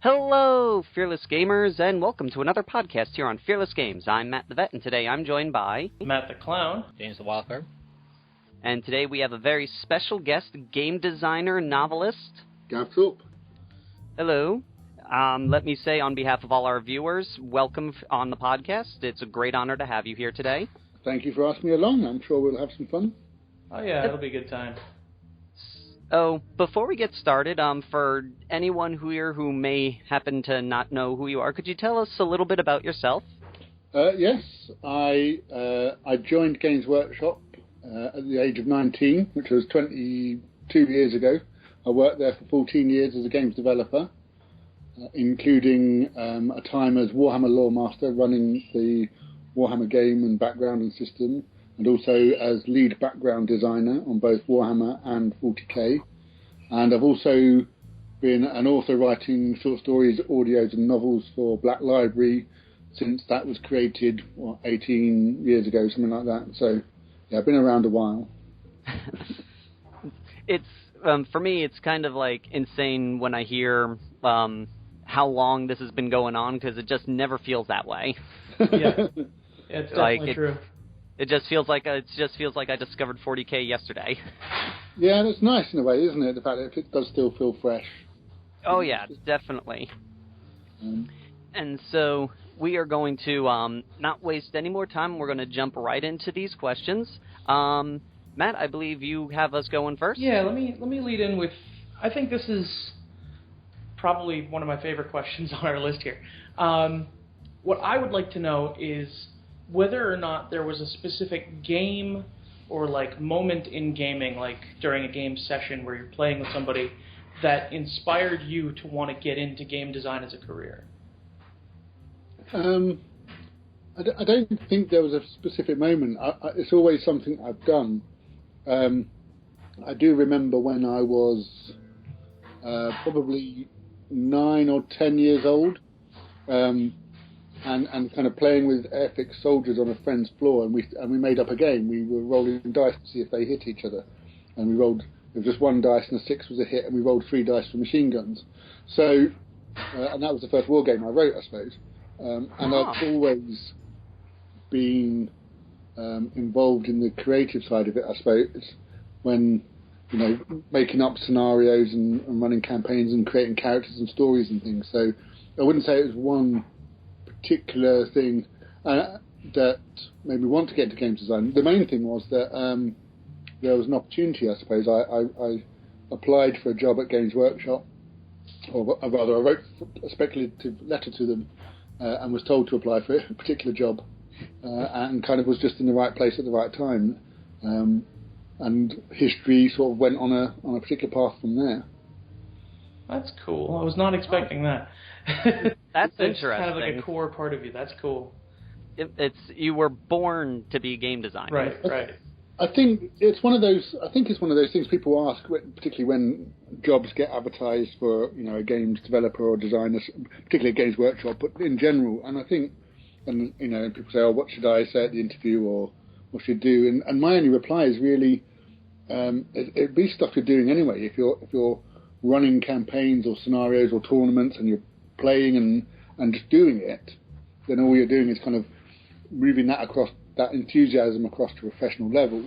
Hello, Fearless Gamers, and welcome to another podcast here on Fearless Games. I'm Matt the Vet, and today I'm joined by... Matt the Clown. James the Wildcard. And today we have a very special guest, game designer and novelist... Gav Thorpe. Hello. Let me say on behalf of all our viewers, welcome on the podcast. It's a great honor to have you here today. Thank you for asking me along. I'm sure we'll have some fun. Oh yeah, it'll be a good time. Oh, before we get started, for anyone here who may happen to not know who you are, could you tell us a little bit about yourself? Yes, I joined Games Workshop at the age of 19, which was 22 years ago. I worked there for 14 years as a games developer, including a time as Warhammer Lore Master, running the Warhammer game and background and system, and also as lead background designer on both Warhammer and 40k. And I've also been an author writing short stories, audios and novels for Black Library since that was created, 18 years ago, something like that. So, yeah, I've been around a while. It's, for me, it's kind of like insane when I hear how long this has been going on, because it just never feels that way. Yeah, it's definitely true. It just feels like I discovered 40k yesterday. Yeah, and it's nice in a way, isn't it? The fact that it does still feel fresh. Oh yeah, definitely. And so we are going to not waste any more time. We're going to jump right into these questions. Matt, I believe you have us going first. Yeah, let me lead in with. I think this is probably one of my favorite questions on our list here. What I would like to know is whether or not there was a specific game or like moment in gaming, like during a game session where you're playing with somebody, that inspired you to want to get into game design as a career. I don't think there was a specific moment. It's always something I've done. I do remember when I was probably 9 or 10 years old, and kind of playing with airfix soldiers on a friend's floor, and we made up a game. We were rolling dice to see if they hit each other, and we rolled. There was just one dice, and a 6 was a hit, and we rolled 3 dice for machine guns. So, and that was the first war game I wrote, I suppose. And I've always been involved in the creative side of it, I suppose, when making up scenarios and running campaigns and creating characters and stories and things. So I wouldn't say it was one particular thing that made me want to get into games design. The main thing was that there was an opportunity, I suppose. I applied for a job at Games Workshop, or rather I wrote a speculative letter to them and was told to apply for a particular job, and kind of was just in the right place at the right time, and history sort of went on a particular path from there. That's cool. I was not expecting that. That's it's interesting. Kind of like a core part of you. That's cool. You were born to be a game designer. Right. I think it's one of those. I think it's one of those things people ask, particularly when jobs get advertised for a games developer or designer, particularly at Games Workshop, but in general. And I think, people say, "Oh, what should I say at the interview?" or "What should I do?" And my only reply is really, it'd be stuff you're doing anyway. If you're running campaigns or scenarios or tournaments and you're playing and just doing it, then all you're doing is kind of moving that enthusiasm across to a professional level.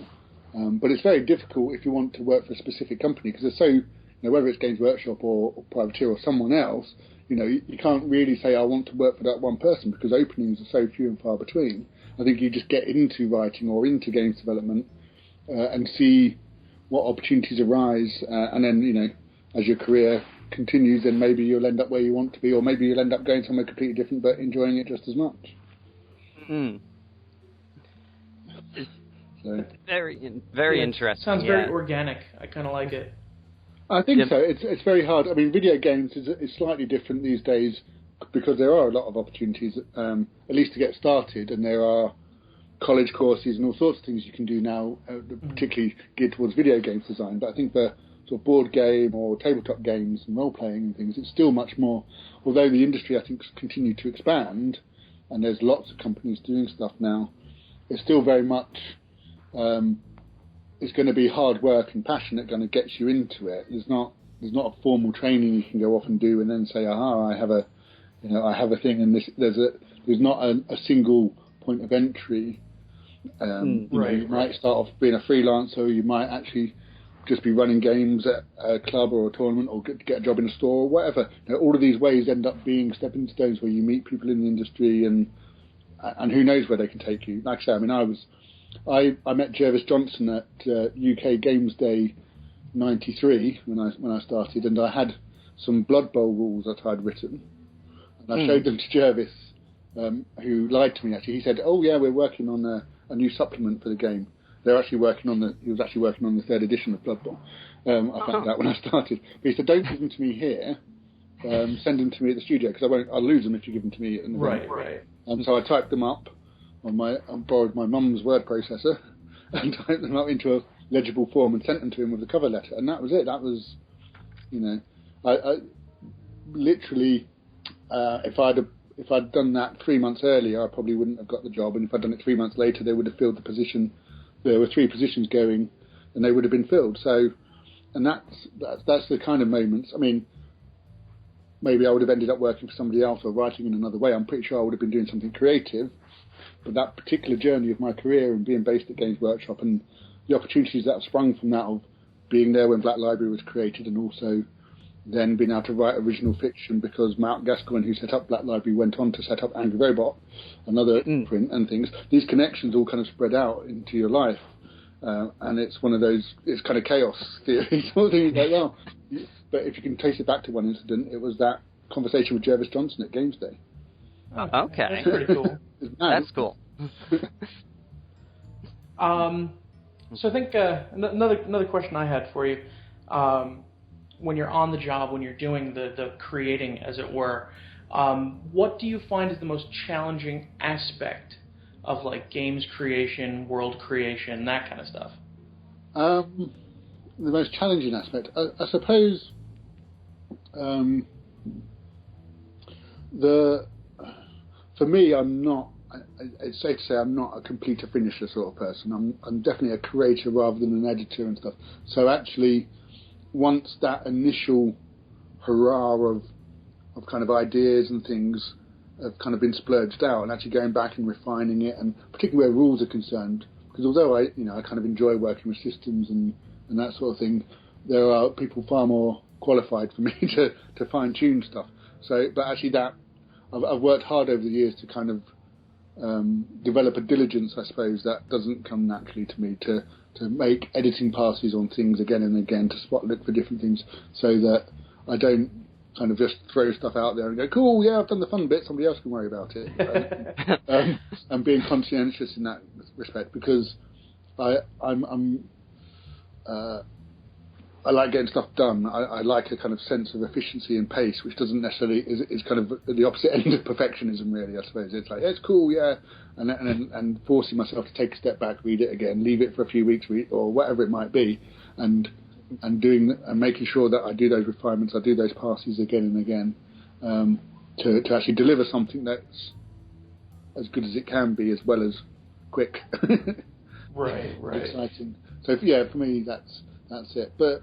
But it's very difficult if you want to work for a specific company, because there's so, whether it's Games Workshop or Privateer or someone else, you can't really say I want to work for that one person, because openings are so few and far between. I think you just get into writing or into games development and see what opportunities arise, and then, as your career continues, then maybe you'll end up where you want to be, or maybe you'll end up going somewhere completely different but enjoying it just as much. So, very interesting. Sounds very organic. I kind of like it. I think so. It's very hard. I mean, video games is slightly different these days, because there are a lot of opportunities, at least to get started, and there are college courses and all sorts of things you can do now, particularly geared towards video games design. But I think the sort of board game or tabletop games and role-playing and things, it's still much more, although the industry, I think, has continued to expand, and there's lots of companies doing stuff now, it's still very much it's going to be hard work and passion that kind of gets you into it. There's not a formal training you can go off and do and then say, aha, I have a thing, and there's not a single point of entry. You might start off being a freelancer, you might actually just be running games at a club or a tournament, or get a job in a store or whatever. All of these ways end up being stepping stones where you meet people in the industry, and who knows where they can take you. Like I say, I mean, I met Jervis Johnson at UK Games Day '93 when I started, and I had some Blood Bowl rules that I'd written, and I showed them to Jervis, who lied to me actually. He said, "Oh yeah, we're working on a new supplement for the game." He was actually working on the third edition of Blood Bowl. I found out when I started. But he said, "Don't give them to me here. Send them to me at the studio, because I'll lose them if you give them to me." Right. So I typed them up I borrowed my mum's word processor and typed them up into a legible form and sent them to him with the cover letter, and that was it. That was, I literally, if I'd done that 3 months earlier, I probably wouldn't have got the job, and if I'd done it 3 months later, they would have filled the position. There were 3 positions going, and they would have been filled. So, and that's the kind of moments. I mean, maybe I would have ended up working for somebody else or writing in another way. I'm pretty sure I would have been doing something creative. But that particular journey of my career and being based at Games Workshop and the opportunities that have sprung from that, of being there when Black Library was created, and also then being able to write original fiction, because Mark Gascoigne, who set up Black Library, went on to set up Angry Robot, another print and things. These connections all kind of spread out into your life. And it's one of those, it's kind of chaos theory sort of thing. Like, well, but if you can trace it back to one incident, it was that conversation with Jervis Johnson at Games Day. Oh, okay. That's pretty cool. That's cool. So I think another question I had for you, when you're on the job, when you're doing the creating, as it were, what do you find is the most challenging aspect of like games creation, world creation, that kind of stuff? The most challenging aspect, I suppose, for me, it's safe to say I'm not a completer finisher sort of person. I'm definitely a creator rather than an editor and stuff. So actually, once that initial hurrah of kind of ideas and things have kind of been splurged out, and actually going back and refining it, and particularly where rules are concerned, because although I kind of enjoy working with systems and that sort of thing, there are people far more qualified for me to fine tune stuff. So, but actually that I've worked hard over the years to kind of develop a diligence, I suppose, that doesn't come naturally to me, to make editing passes on things again and again, to spot look for different things, so that I don't kind of just throw stuff out there and go, cool, yeah, I've done the fun bit, somebody else can worry about it. And being conscientious in that respect, because I like getting stuff done. I like a kind of sense of efficiency and pace, which doesn't necessarily is kind of the opposite end of perfectionism, really. I suppose it's like, yeah, it's cool, yeah, and forcing myself to take a step back, read it again, leave it for a few weeks, or whatever it might be, and making sure that I do those refinements, I do those passes again and again, to actually deliver something that's as good as it can be, as well as quick. Right. Exciting. So yeah, for me that's it. But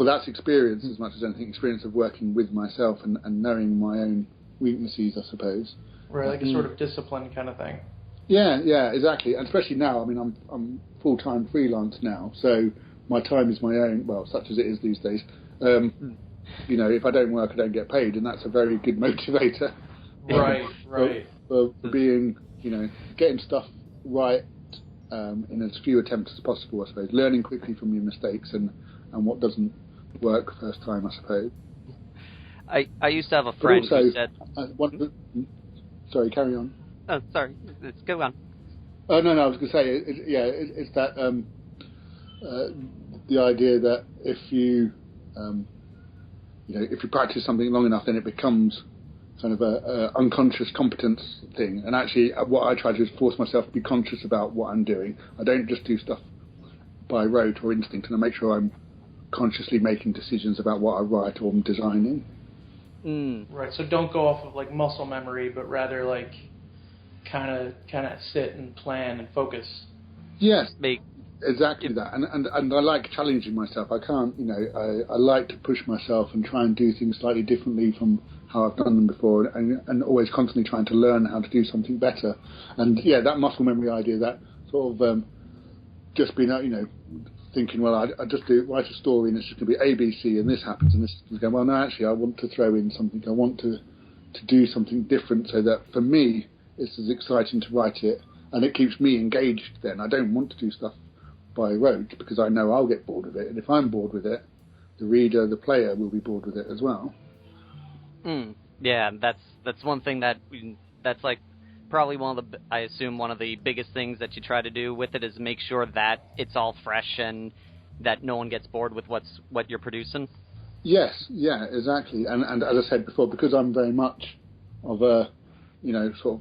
that's experience as much as anything. Experience of working with myself and knowing my own weaknesses, I suppose. Right, like a sort of discipline kind of thing. Yeah, exactly. And especially now, I mean, I'm full-time freelance now, so my time is my own, well, such as it is these days. If I don't work, I don't get paid, and that's a very good motivator. Right. For being, getting stuff right in as few attempts as possible, I suppose. Learning quickly from your mistakes and what doesn't work first time, I suppose. I used to have a friend who said... sorry, carry on. Oh, sorry. Let's go on. Oh, no, I was going to say, it's that the idea that if you practice something long enough, then it becomes kind of a unconscious competence thing. And actually, what I try to do is force myself to be conscious about what I'm doing. I don't just do stuff by rote or instinct, and I make sure I'm consciously making decisions about what I write or I'm designing. Right, so don't go off of like muscle memory, but rather like kind of sit and plan and focus. Yes, exactly that. And I like challenging myself. I can't, I like to push myself and try and do things slightly differently from how I've done them before, and always constantly trying to learn how to do something better. And yeah, that muscle memory idea, that sort of just being, thinking, well, I just write a story and it's just going to be A, B, C, and this happens and this is going. Well, no, actually, I want to throw in something. I want to do something different, so that for me, it's as exciting to write it, and it keeps me engaged. Then I don't want to do stuff by rote because I know I'll get bored with it, and if I'm bored with it, the reader, the player, will be bored with it as well. Yeah, that's one thing that's like probably one of the biggest things that you try to do with it is make sure that it's all fresh and that no one gets bored with what you're producing. Yes, yeah, exactly. And as I said before, because I'm very much of a, sort of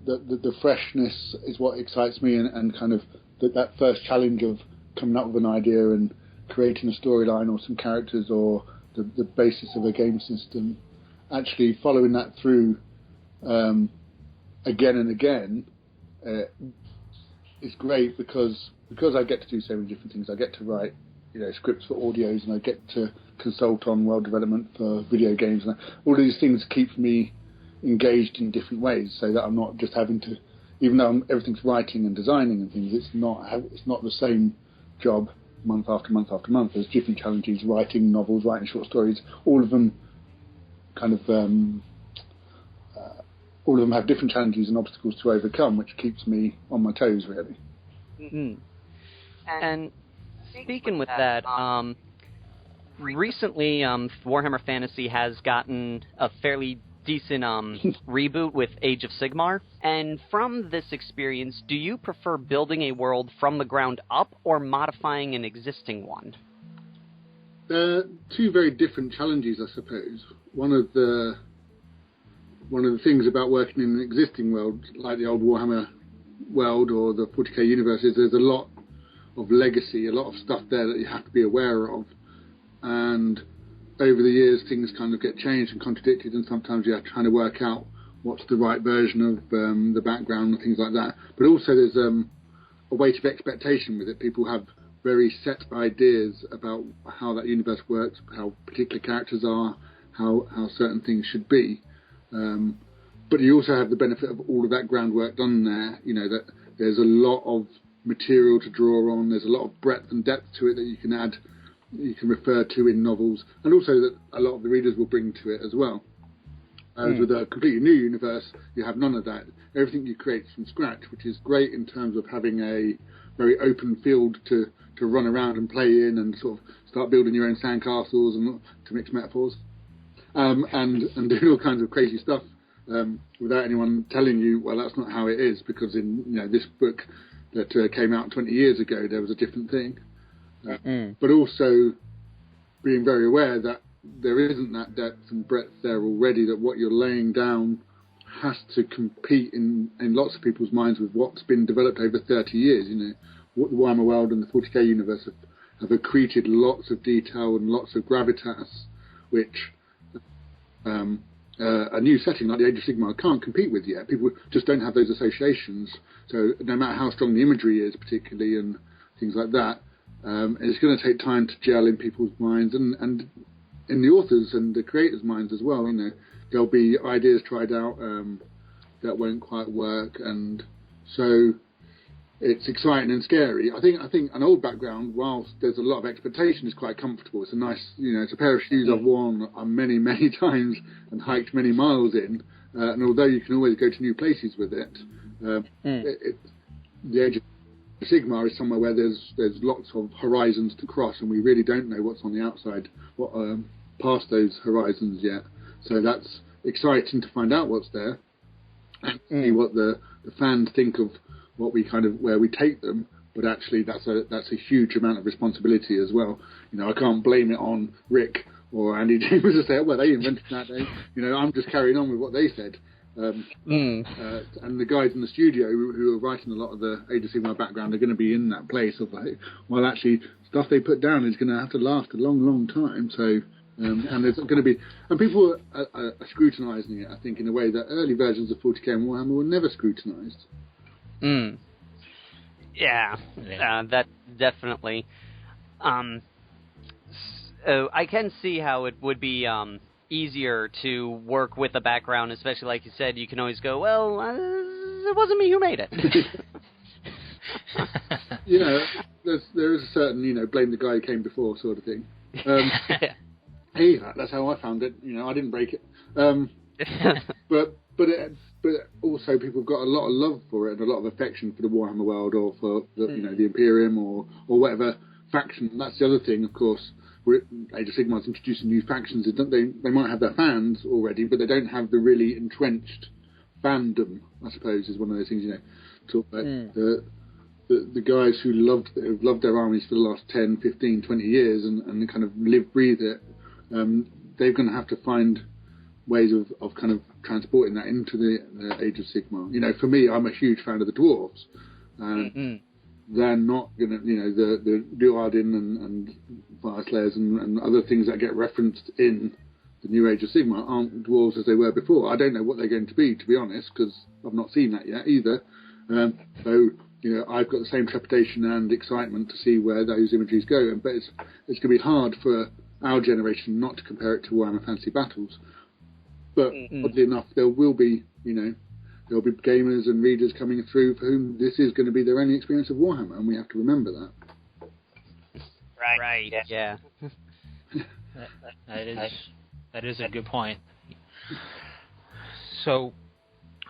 the freshness is what excites me, and kind of that first challenge of coming up with an idea and creating a storyline or some characters or the basis of a game system, actually following that through again and again is great because I get to do so many different things. I get to write scripts for audios, and I get to consult on world development for video games, and all of these things keep me engaged in different ways, so that I'm not just having to, even though everything's writing and designing and things, it's not the same job month after month after month. There's different challenges, writing novels, writing short stories, all of them kind of all of them have different challenges and obstacles to overcome, which keeps me on my toes, really. Mm-hmm. And speaking with that, recently Warhammer Fantasy has gotten a fairly decent reboot with Age of Sigmar. And from this experience, do you prefer building a world from the ground up or modifying an existing one? Two very different challenges, I suppose. One of the things about working in an existing world, like the old Warhammer world or the 40k universe, is there's a lot of legacy, a lot of stuff there that you have to be aware of. And over the years, things kind of get changed and contradicted, and sometimes you have to try to work out what's the right version of the background and things like that. But also there's a weight of expectation with it. People have very set ideas about how that universe works, how particular characters are, how certain things should be. But you also have the benefit of all of that groundwork done there, that there's a lot of material to draw on, there's a lot of breadth and depth to it that you can add, you can refer to in novels, and also that a lot of the readers will bring to it as well. As with a completely new universe, you have none of that. Everything you create from scratch, which is great in terms of having a very open field to run around and play in and sort of start building your own sandcastles, and to mix metaphors, and doing all kinds of crazy stuff without anyone telling you, well, that's not how it is, because in this book that came out 20 years ago, there was a different thing. But also being very aware that there isn't that depth and breadth there already, that what you're laying down has to compete in lots of people's minds with what's been developed over 30 years. What the Warhammer world and the 40k universe have accreted lots of detail and lots of gravitas, which a new setting like the Age of Sigmar can't compete with yet. People just don't have those associations. So no matter how strong the imagery is, particularly, and things like that, it's going to take time to gel in people's minds and in the authors and the creators' minds as well. There'll be ideas tried out that won't quite work, and so it's exciting and scary. I think an old background, whilst there's a lot of expectation, is quite comfortable. It's a nice, it's a pair of shoes I've worn many, many times and hiked many miles in. And although you can always go to new places with it, the Age of Sigmar is somewhere where there's lots of horizons to cross, and we really don't know what's on the outside, past those horizons yet. So that's exciting to find out what's there and see what the fans think of what we where we take them. But actually, that's a huge amount of responsibility as well. I can't blame it on Rick or Andy James to say, well, they invented that. I'm just carrying on with what they said. And the guys in the studio who are writing a lot of the Age of Sigmar background are going to be in that place of like, well, actually, stuff they put down is going to have to last a long, long time. So And there's going to be, and people are scrutinising it, I think, in a way that early versions of 40k and Warhammer were never scrutinised. Yeah, that definitely. So I can see how it would be easier to work with a background, especially like you said, you can always go, well, it wasn't me who made it. There is a certain, blame the guy who came before sort of thing. Hey, that's how I found it. I didn't break it. But also people have got a lot of love for it and a lot of affection for the Warhammer world or for the Imperium or whatever faction. That's the other thing, of course. Age of Sigmar's introducing new factions. They might have their fans already, but they don't have the really entrenched fandom, I suppose, is one of those things, talk about the guys who've loved their armies for the last 10, 15, 20 years and kind of live, breathe it. They're going to have to find ways of kind of transporting that into the Age of Sigmar. For me, I'm a huge fan of the dwarves. They're not going to, the Duardin and Fire Slayers and other things that get referenced in the New Age of Sigmar aren't dwarves as they were before. I don't know what they're going to be honest, because I've not seen that yet either. So, I've got the same trepidation and excitement to see where those imageries go. But it's going to be hard for our generation not to compare it to Warhammer Fantasy Battles. But oddly enough, there will be, there'll be gamers and readers coming through for whom this is going to be their only experience of Warhammer, and we have to remember that. Right. Yeah. That is a good point. So,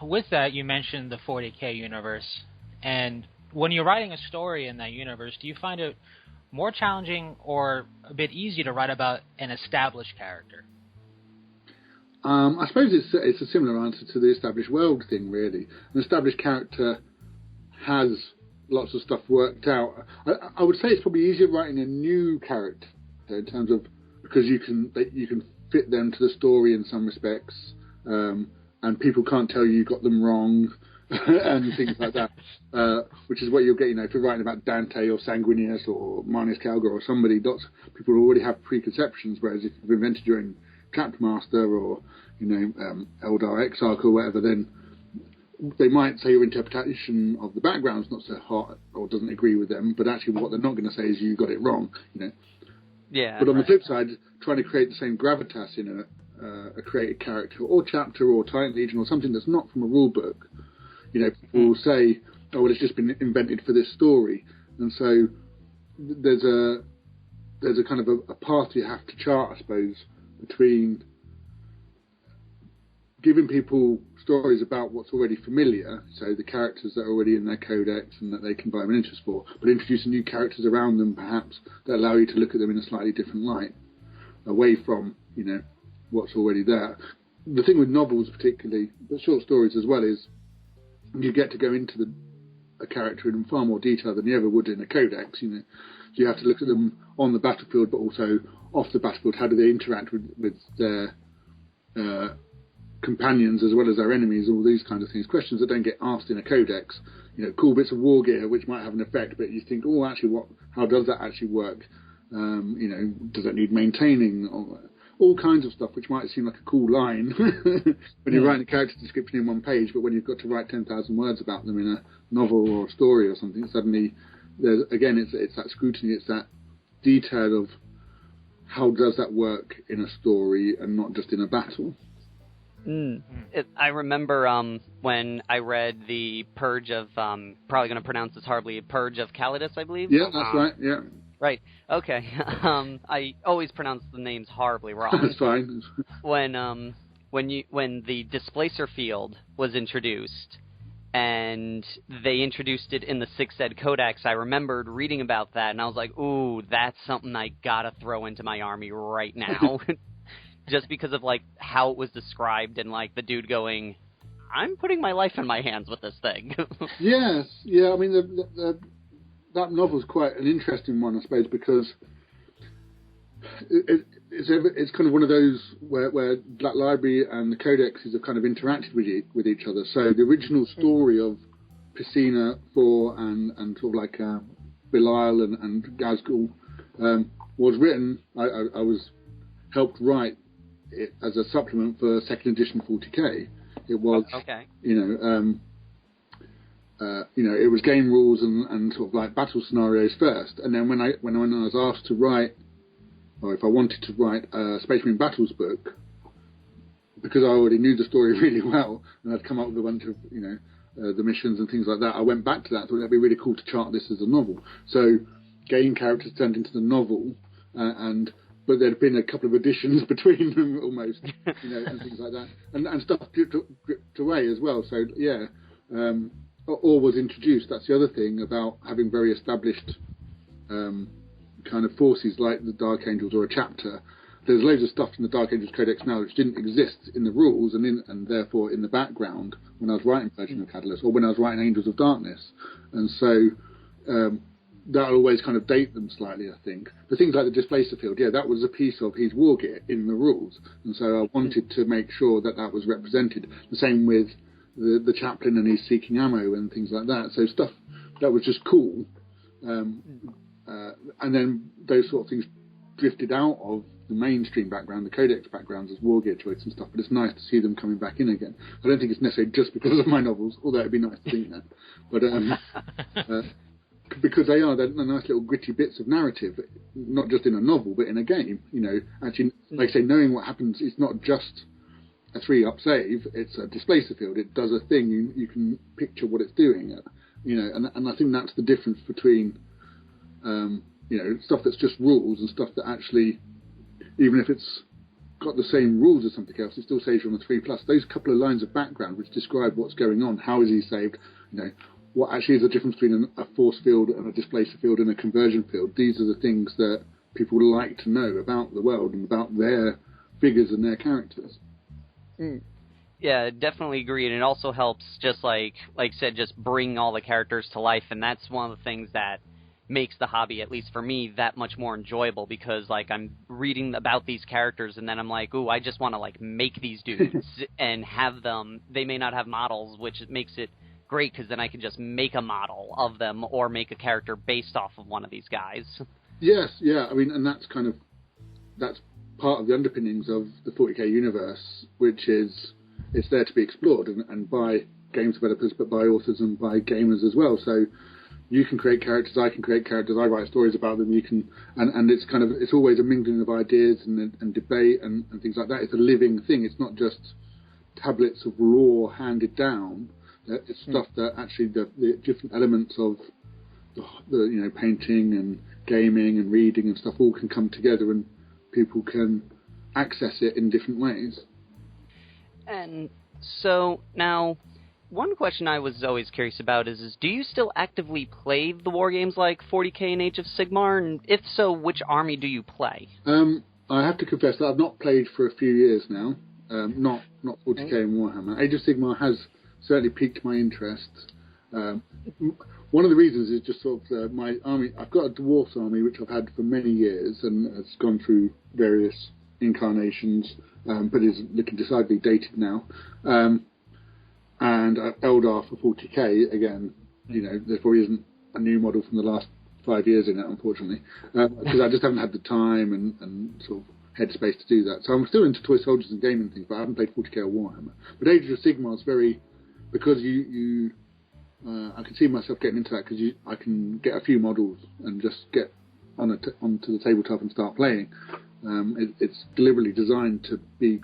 with that, you mentioned the 40k universe, and when you're writing a story in that universe, do you find it more challenging or a bit easy to write about an established character? I suppose it's a similar answer to the established world thing, really. An established character has lots of stuff worked out. I would say it's probably easier writing a new character in terms of, because you can fit them to the story in some respects, and people can't tell you got them wrong and things like that, which is what you'll get, if you're writing about Dante or Sanguinius or Marnius Calgar or somebody, people already have preconceptions, whereas if you've invented your own Chapter Master or Eldar Exarch or whatever, then they might say your interpretation of the background's not so hot or doesn't agree with them, but actually what they're not going to say is you got it wrong. Yeah. But on the flip side, trying to create the same gravitas in a created character or chapter or Titan Legion or something that's not from a rule book, people will say, oh, well, it's just been invented for this story, and so there's a kind of a path you have to chart, I suppose, between giving people stories about what's already familiar, so the characters that are already in their codex and that they can buy miniatures for, but introducing new characters around them, perhaps, that allow you to look at them in a slightly different light, away from, what's already there. The thing with novels particularly, but short stories as well, is you get to go into a character in far more detail than you ever would in a codex, So you have to look at them on the battlefield, but also off the battlefield. How do they interact with their companions as well as their enemies? All these kinds of things. Questions that don't get asked in a codex. Cool bits of war gear which might have an effect, but you think, oh, actually, how does that actually work? Does it need maintaining? All kinds of stuff which might seem like a cool line when you're writing a character description in one page, but when you've got to write 10,000 words about them in a novel or a story or something, suddenly it's that scrutiny, it's that detail of how does that work in a story and not just in a battle. I remember when I read the Purge of, probably going to pronounce this horribly, Purge of Calidus, I believe. Yeah, that's right, yeah. Right, okay. I always pronounce the names horribly wrong. That's fine. When the displacer field was introduced, and they introduced it in the 6th Ed Codex, I remembered reading about that, and I was like, ooh, that's something I gotta throw into my army right now. Just because of, how it was described, and, the dude going, I'm putting my life in my hands with this thing. Yes, yeah, I mean, that novel's quite an interesting one, I suppose, because it's kind of one of those where Black Library and the codexes have kind of interacted with each other. So the original story of Piscina 4 and sort of Belial and Gazgul was written. I was helped write it as a supplement for second edition 40k. It was, it was game rules and sort of like battle scenarios first, and then when I was asked to write, or if I wanted to write a Space Marine Battles book, because I already knew the story really well, and I'd come up with a bunch of, the missions and things like that, I went back to that and thought it'd be really cool to chart this as a novel. So game characters turned into the novel, but there'd been a couple of editions between them almost, and things like that, and stuff dripped away as well. So or was introduced. That's the other thing about having very established kind of forces like the Dark Angels or a chapter. There's loads of stuff in the Dark Angels Codex now which didn't exist in the rules and therefore in the background when I was writing Version of Catalyst or when I was writing Angels of Darkness. And so that'll always kind of date them slightly, I think. But things like the Displacer Field, that was a piece of his war gear in the rules. And so I wanted to make sure that was represented. The same with the Chaplain and his seeking ammo and things like that. So stuff that was just cool. And then those sort of things drifted out of the mainstream background, the Codex backgrounds as war gear choice and stuff, but it's nice to see them coming back in again. I don't think it's necessarily just because of my novels, although it'd be nice to think that. But because they're nice little gritty bits of narrative, not just in a novel, but in a game. Actually, like I say, knowing what happens, it's not just a 3-up save, it's a Displacer Field. It does a thing, you can picture what it's doing, and I think that's the difference between stuff that's just rules and stuff that actually, even if it's got the same rules as something else, it still saves you on a 3+. Those couple of lines of background which describe what's going on, how is he saved, what actually is the difference between a force field and a displacer field and a conversion field. These are the things that people like to know about the world and about their figures and their characters. Yeah, definitely agree, and it also helps, just like I said, just bring all the characters to life, and that's one of the things that makes the hobby, at least for me, that much more enjoyable, because I'm reading about these characters and then I'm like, ooh, I just want to make these dudes and have them. They may not have models, which makes it great because then I can just make a model of them or make a character based off of one of these guys. Yes, yeah, and that's part of the underpinnings of the 40k universe, which is it's there to be explored and by games developers, but by authors and by gamers as well. So you can create characters, I can create characters, I write stories about them, you can, and it's always a mingling of ideas and debate and things like that. It's a living thing. It's not just tablets of lore handed down. It's stuff that actually the different elements of the painting and gaming and reading and stuff all can come together and people can access it in different ways. And so now, one question I was always curious about is do you still actively play the war games like 40k and Age of Sigmar? And if so, which army do you play? I have to confess that I've not played for a few years now. Not 40k and Warhammer. Age of Sigmar has certainly piqued my interest. One of the reasons is just sort of my army. I've got a dwarf army which I've had for many years and has gone through various incarnations, but is looking decidedly dated now. And Eldar for 40k, again, there probably isn't a new model from the last 5 years in it, unfortunately, because I just haven't had the time and sort of headspace to do that. So I'm still into toy soldiers and gaming things, but I haven't played 40k or Warhammer. But Age of Sigmar is very, because I can see myself getting into that because I can get a few models and just get onto the tabletop and start playing. It's deliberately designed to be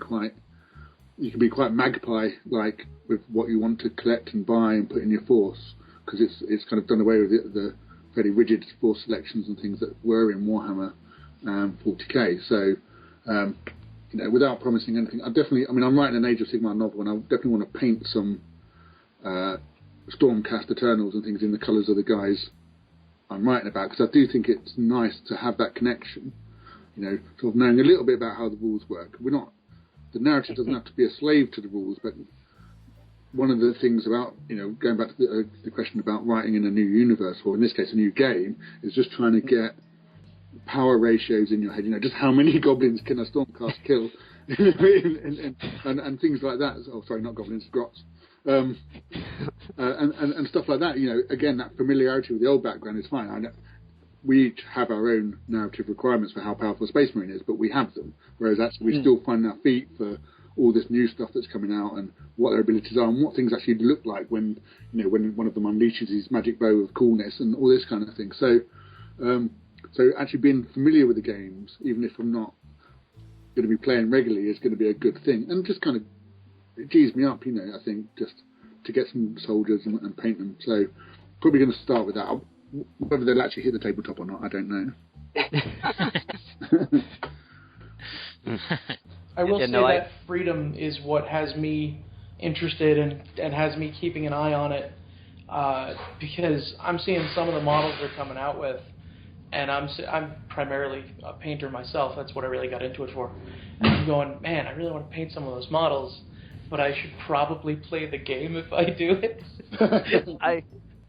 you can be quite magpie-like with what you want to collect and buy and put in your force, because it's kind of done away with the fairly rigid force selections and things that were in Warhammer 40k. So, without promising anything, I'm writing an Age of Sigmar novel, and I definitely want to paint some Stormcast Eternals and things in the colours of the guys I'm writing about, because I do think it's nice to have that connection, sort of knowing a little bit about how the rules work. The narrative doesn't have to be a slave to the rules, but one of the things about, going back to the question about writing in a new universe, or in this case a new game, is just trying to get power ratios in your head, just how many goblins can a Stormcast kill, and things like that. Oh, sorry, not goblins, grots. And stuff like that. Again, that familiarity with the old background is fine. we each have our own narrative requirements for how powerful a Space Marine is, but we have them. Whereas actually we still find our feet for all this new stuff that's coming out and what their abilities are and what things actually look like when one of them unleashes his magic bow of coolness and all this kind of thing. So actually being familiar with the games, even if I'm not going to be playing regularly, is going to be a good thing. And just kind of, it G's me up, I think, just to get some soldiers and paint them. So probably going to start with that. Whether they'll actually hit the tabletop or not, I don't know. I will say that freedom is what has me interested and has me keeping an eye on it, because I'm seeing some of the models they're coming out with, and I'm primarily a painter myself. That's what I really got into it for. And I'm going, man, I really want to paint some of those models, but I should probably play the game if I do it.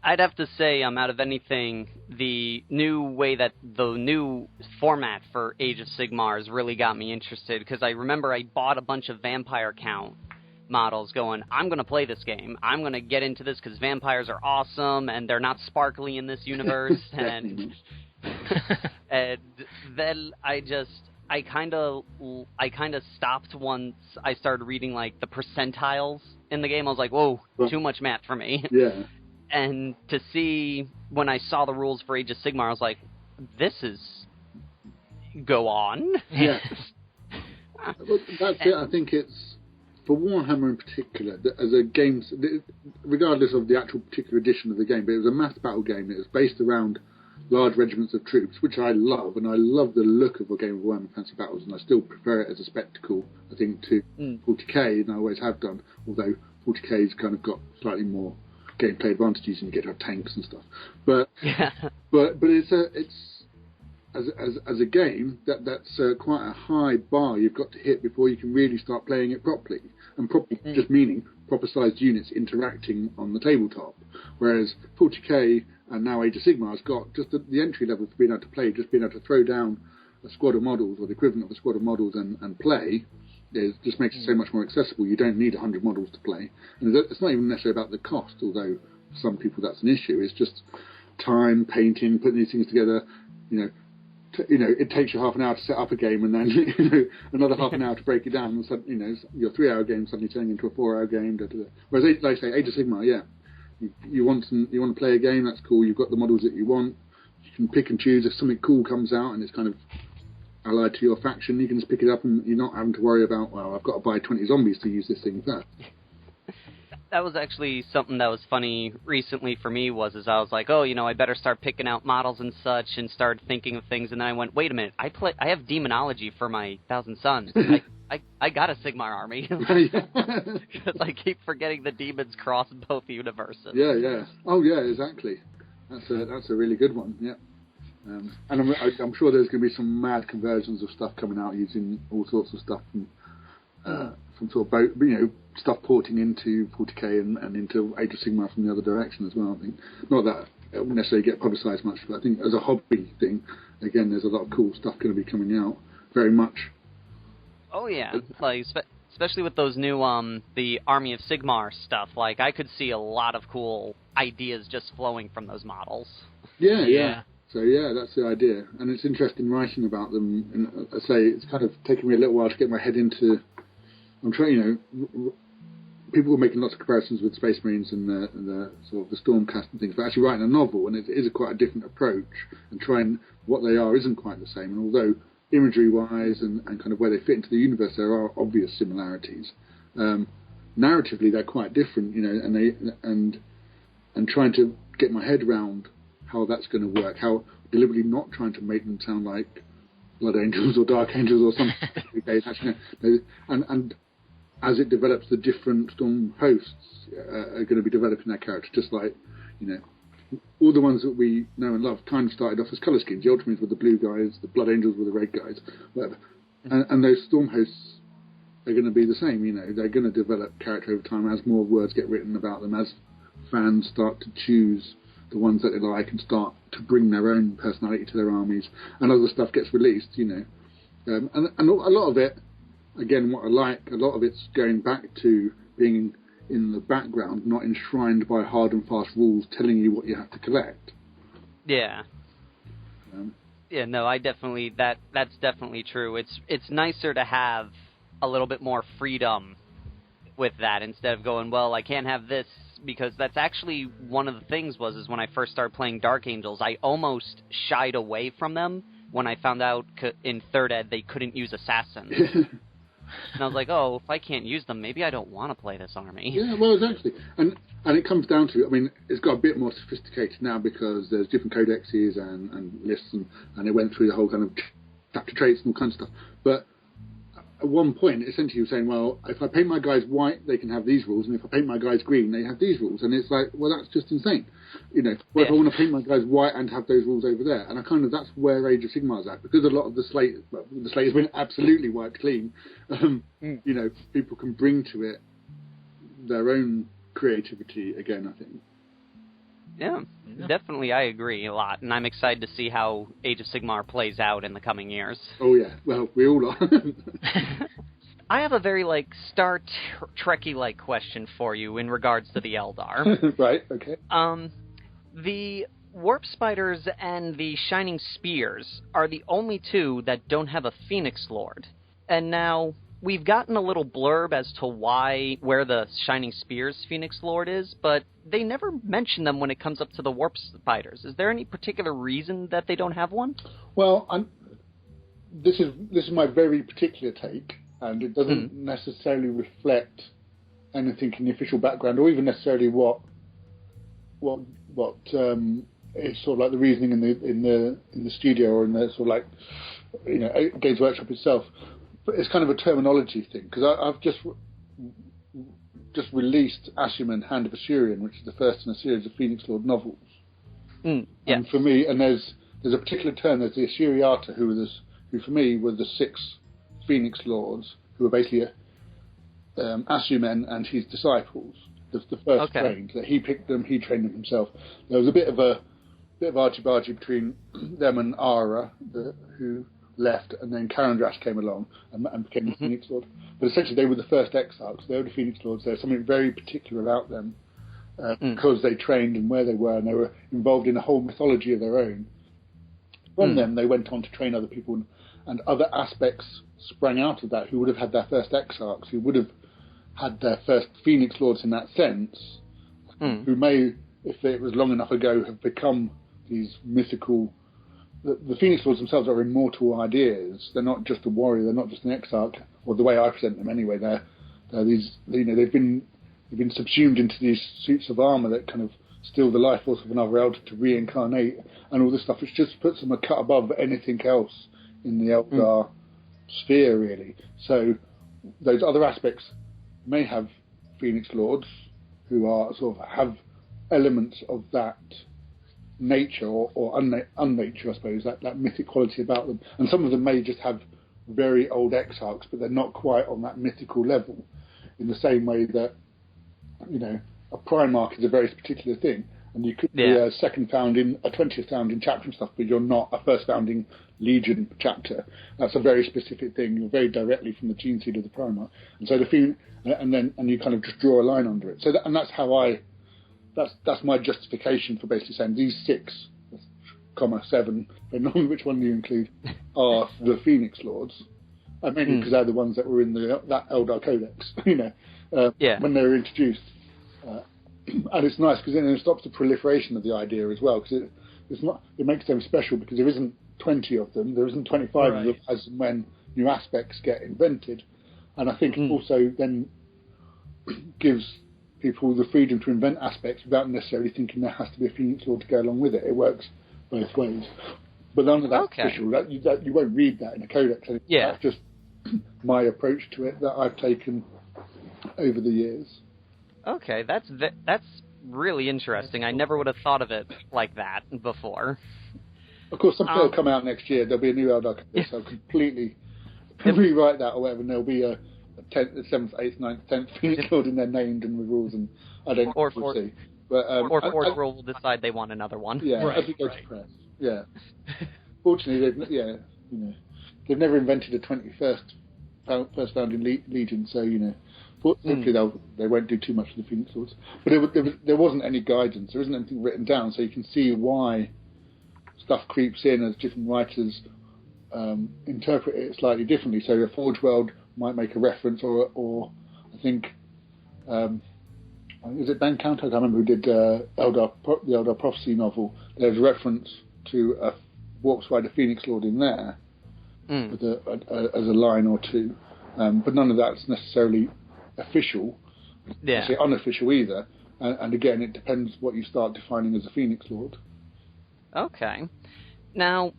I'd have to say, out of anything, the new format for Age of Sigmar really got me interested, because I remember I bought a bunch of vampire count models going, I'm going to play this game. I'm going to get into this because vampires are awesome and they're not sparkly in this universe. and then I kind of stopped once I started reading like the percentiles in the game. I was like, whoa, too much math for me. Yeah. And to see, when I saw the rules for Age of Sigmar, I was like, this is... go on. Yeah. Well, that's it. I think it's, for Warhammer in particular, as a game, regardless of the actual particular edition of the game, but it was a mass battle game. It was based around large regiments of troops, which I love, and I love the look of a game of Warhammer Fantasy Battles, and I still prefer it as a spectacle, I think, to 40k, and I always have done, although 40k's kind of got slightly more gameplay advantages and you get to have tanks and stuff, but it's as a game that's quite a high bar you've got to hit before you can really start playing it properly, and properly just meaning proper sized units interacting on the tabletop, whereas 40k and now Age of Sigmar has got just the entry level for being able to play, just being able to throw down a squad of models or the equivalent of a squad of models and play. It just makes it so much more accessible. You don't need 100 models to play. And it's not even necessarily about the cost, although for some people that's an issue. It's just time, painting, putting these things together. It takes you half an hour to set up a game and then another half an hour to break it down. And so, your 3-hour game suddenly turning into a 4-hour game. Whereas, like I say, Age of Sigmar, you want to play a game, that's cool. You've got the models that you want. You can pick and choose. If something cool comes out and it's kind of allied to your faction, you can just pick it up and you're not having to worry about, well, I've got to buy 20 zombies to use this thing first. That was actually something that was funny recently for me, was I was like, I better start picking out models and such, and start thinking of things, and then I went, wait a minute, I have demonology for my Thousand Sons. I got a Sigmar army. Because I keep forgetting the demons cross both universes. Yeah. Oh yeah, exactly. That's a really good one, yeah. And I'm sure there's going to be some mad conversions of stuff coming out using all sorts of stuff from sort of stuff porting into 40k and into Age of Sigmar from the other direction as well. I think not that it won't necessarily get publicised much, but I think as a hobby thing, again, there's a lot of cool stuff going to be coming out. Very much. Oh yeah, like especially with those new the Army of Sigmar stuff. Like I could see a lot of cool ideas just flowing from those models. Yeah. So yeah, that's the idea, and it's interesting writing about them. And I say it's kind of taken me a little while to get my head into. I'm trying, people were making lots of comparisons with Space Marines and the sort of the Stormcast and things, but actually writing a novel, and it is quite a different approach, and trying what they are isn't quite the same. And although imagery-wise and kind of where they fit into the universe, there are obvious similarities. Narratively, they're quite different, and trying to get my head around how that's going to work, how deliberately not trying to make them sound like Blood Angels or Dark Angels or something. And as it develops, the different Storm hosts are going to be developing their character, just like, all the ones that we know and love kind of started off as colour schemes. The Ultramarines were the blue guys, the Blood Angels were the red guys, whatever. And those Storm hosts are going to be the same, they're going to develop character over time as more words get written about them, as fans start to choose the ones that they like and start to bring their own personality to their armies, and other stuff gets released, and a lot of it, again, what I like, a lot of it's going back to being in the background, not enshrined by hard and fast rules telling you what you have to collect. Yeah. Yeah, no, that's definitely true. It's nicer to have a little bit more freedom with that instead of going, well, I can't have this, because that's actually one of the things is when I first started playing Dark Angels, I almost shied away from them when I found out in 3rd Ed they couldn't use assassins. And I was like, oh, if I can't use them, maybe I don't want to play this army. Yeah, well, exactly. And it comes down to, I mean, it's got a bit more sophisticated now because there's different codexes and lists, and it went through the whole kind of chapter traits and all kinds of stuff. But at one point, essentially, you were saying, well, if I paint my guys white, they can have these rules, and if I paint my guys green, they have these rules. And it's like, well, that's just insane. You know, well, if I want to paint my guys white and have those rules over there, and that's where Age of Sigmar's at, because a lot of the slate has been absolutely wiped clean. You know, people can bring to it their own creativity again, I think. Yeah, definitely, I agree a lot, and I'm excited to see how Age of Sigmar plays out in the coming years. Oh yeah, well, we all are. I have a very, Star Trekky-like question for you in regards to the Eldar. Right, okay. The Warp Spiders and the Shining Spears are the only two that don't have a Phoenix Lord. And now, we've gotten a little blurb as to where the Shining Spears Phoenix Lord is, but they never mention them when it comes up to the Warp Spiders. Is there any particular reason that they don't have one? Well, this is my very particular take, and it doesn't necessarily reflect anything in the official background, or even necessarily what is sort of like the reasoning in the studio or in the sort of like, you know, Games Workshop itself. But it's kind of a terminology thing, because I've just released Asherman, Hand of Assyrian, which is the first in a series of Phoenix Lord novels. Yes. And for me, and there's a particular term. There's the Assyriata, who for me were the 6 Phoenix Lords, who were basically Asherman and his disciples. The first trained, that he picked them, he trained them himself. There was a bit of argy-bargy between them and Ara, who left, and then Karandrash came along and became the Phoenix Lord. But essentially, they were the first exiles. They were the Phoenix Lords. There's something very particular about them because they trained and where they were, and they were involved in a whole mythology of their own. From them, they went on to train other people, and other aspects sprang out of that, who would have had their first exarchs, who would have had their first Phoenix Lords in that sense, who may, if it was long enough ago, have become these mythical... The Phoenix Lords themselves are immortal ideas. They're not just a warrior, they're not just an exarch, or the way I present them anyway. They're these, you know, they've been subsumed into these suits of armour that kind of steal the life force of another elder to reincarnate, and all this stuff, which just puts them a cut above anything else in the Eldar sphere, really. So those other aspects may have Phoenix Lords who are sort of have elements of that nature or unnature, I suppose, that mythic quality about them. And some of them may just have very old exarchs, but they're not quite on that mythical level, in the same way that, you know, a Primarch is a very particular thing, and you could be a 20th founding chapter and stuff, but you're not a first founding Legion chapter. That's a very specific thing. You're very directly from the gene seed of the Primarch, and so and you kind of just draw a line under it. So that's how that's my justification for basically saying these 6, 7, depending on which one you include, are the Phoenix Lords. Mainly because they're the ones that were in that Eldar Codex, you know, when they were introduced. And it's nice because then it stops the proliferation of the idea as well, because it makes them special, because there isn't 20 of them, there isn't 25 of them as and when new aspects get invented. And I think it also then gives people the freedom to invent aspects without necessarily thinking there has to be a Phoenix Lord to go along with it. It works both ways. But none of that's official. You won't read that in a codex. That's just my approach to it that I've taken over the years. Okay, that's really interesting. I never would have thought of it like that before. Of course, something will come out next year. There'll be a new Eldar Codex. I'll completely rewrite that or whatever, and there'll be a 10th, 7th, 8th, 9th, 10th Phoenix Lord in their named and with rules, and I don't know what we'll see. But, Forgeworld will decide they want another one. Yeah, as we go to press. Yeah. Fortunately, they've never invented a 21st first founding Legion, so, you know, hopefully they won't do too much with the Phoenix Lords. But there wasn't any guidance. There isn't anything written down, so you can see why stuff creeps in as different writers interpret it slightly differently. So a Forgeworld might make a reference, or I think is it Ben Counter? I can't remember who did the Eldar Prophecy novel. There's reference to a Warp's Rider Phoenix Lord in there with as a line or two, but none of that's necessarily official. Yeah, say unofficial either. And again, it depends what you start defining as a Phoenix Lord. Okay. Now,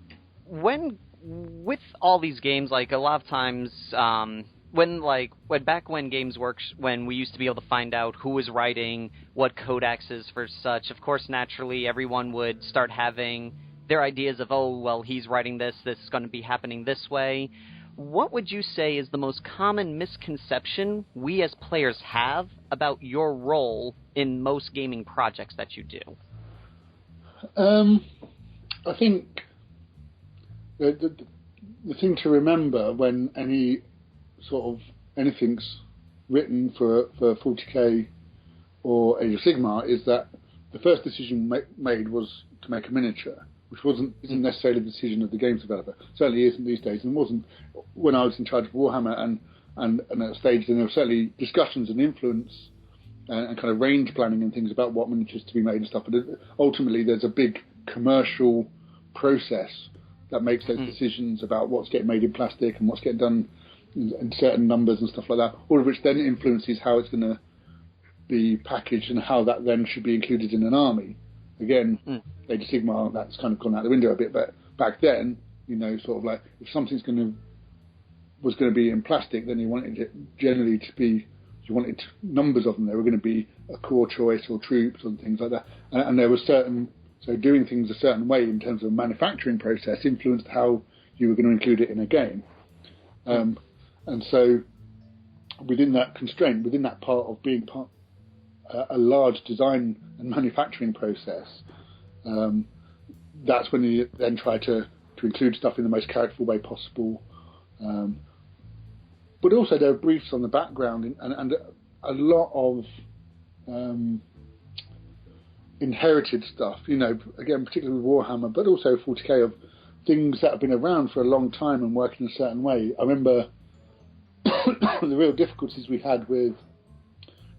with all these games, like a lot of times, back when Games Workshop, when we used to be able to find out who was writing what codexes for such, of course, naturally, everyone would start having their ideas of, oh, well, he's writing this is going to be happening this way. What would you say is the most common misconception we as players have about your role in most gaming projects that you do? I think the thing to remember when anything's written for 40k or Age of Sigmar is that the first decision made was to make a miniature, which isn't necessarily the decision of the games developer. Certainly isn't these days, and wasn't when I was in charge of Warhammer and at a stage. Then there were certainly discussions and influence and kind of range planning and things about what miniatures to be made and stuff. But ultimately, there's a big commercial process that makes those decisions about what's getting made in plastic and what's getting done in certain numbers and stuff like that. All of which then influences how it's going to be packaged and how that then should be included in an army. Again, Age of Sigmar, that's kind of gone out the window a bit, but back then, sort of like if something's was going to be in plastic, then you wanted it generally to be, you wanted numbers of them. There were going to be a core choice or troops and things like that, and there was so doing things a certain way in terms of manufacturing process influenced how you were going to include it in a game, and so within that constraint, within that part of being part a large design and manufacturing process, that's when you then try to include stuff in the most characterful way possible. But also there are briefs on the background and a lot of inherited stuff, again, particularly with Warhammer, but also 40k, of things that have been around for a long time and work in a certain way. I remember the real difficulties we had with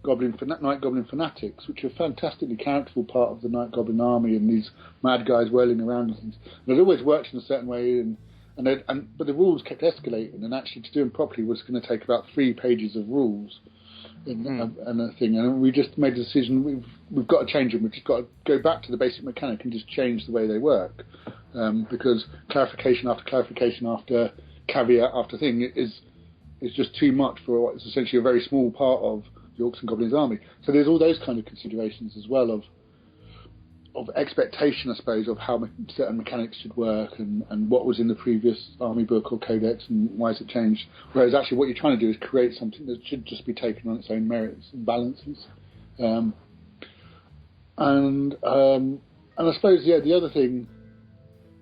Night Goblin Fanatics, which are a fantastically characterful part of the Night Goblin army and these mad guys whirling around and things. And it always worked in a certain way, but the rules kept escalating, and actually to do them properly was going to take about 3 pages of rules and a thing. And we just made a decision, we've got to change them. We've just got to go back to the basic mechanic and just change the way they work, because clarification after caveat after thing is just too much for what is essentially a very small part of the Orcs and Goblins army. So there's all those kind of considerations as well of expectation, I suppose, of how certain mechanics should work and what was in the previous army book or codex and why has it changed. Whereas actually what you're trying to do is create something that should just be taken on its own merits and balances. And I suppose, the other thing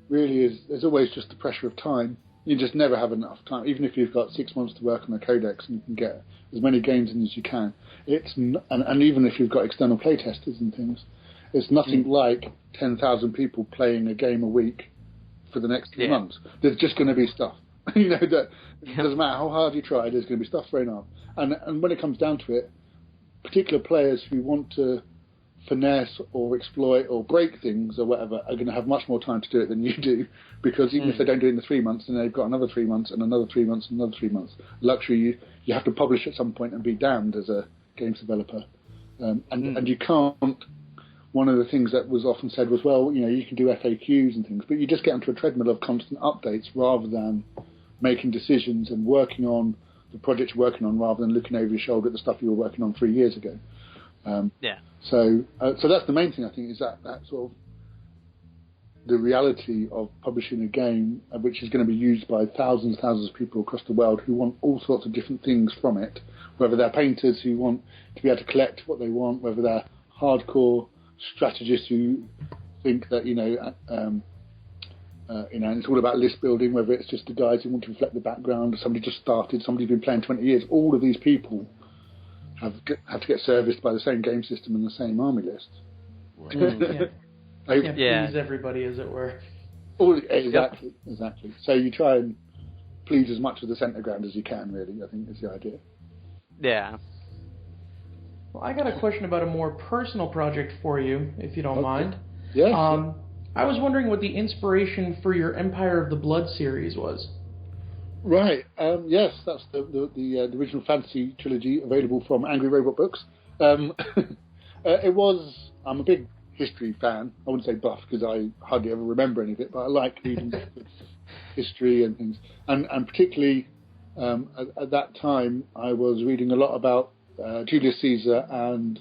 really is there's always just the pressure of time. You just never have enough time, even if you've got 6 months to work on a codex and you can get as many games in as you can. And even if you've got external playtesters and things, it's nothing like 10,000 people playing a game a week for the next 3 months. There's just going to be stuff. That it doesn't matter how hard you try. There's going to be stuff thrown up. And when it comes down to it, particular players who want to finesse or exploit or break things or whatever are going to have much more time to do it than you do, because even if they don't do it in the 3 months, then they've got another 3 months and another 3 months and another 3 months. Luxury, you have to publish at some point and be damned as a games developer. And you can't. One of the things that was often said was, well, you can do FAQs and things, but you just get onto a treadmill of constant updates rather than making decisions and working on the project you're working on rather than looking over your shoulder at the stuff you were working on 3 years ago. So that's the main thing, I think, is that sort of the reality of publishing a game which is going to be used by thousands of people across the world who want all sorts of different things from it, whether they're painters who want to be able to collect what they want, whether they're hardcore strategists who think that it's all about list building, whether it's just the guys who want to reflect the background, or somebody just started, somebody's been playing 20 years. All of these people have to get serviced by the same game system and the same army list. Can't please everybody, as it were. Exactly. So you try and please as much of the centre ground as you can, really, I think is the idea. Yeah. Well, I got a question about a more personal project for you, if you don't mind. Yes. I was wondering what the inspiration for your Empire of the Blood series was. Right. Yes, that's the original fantasy trilogy available from Angry Robot Books. It was. I'm a big history fan. I wouldn't say buff because I hardly ever remember any of it, but I like reading history and things. And particularly at that time, I was reading a lot about Julius Caesar and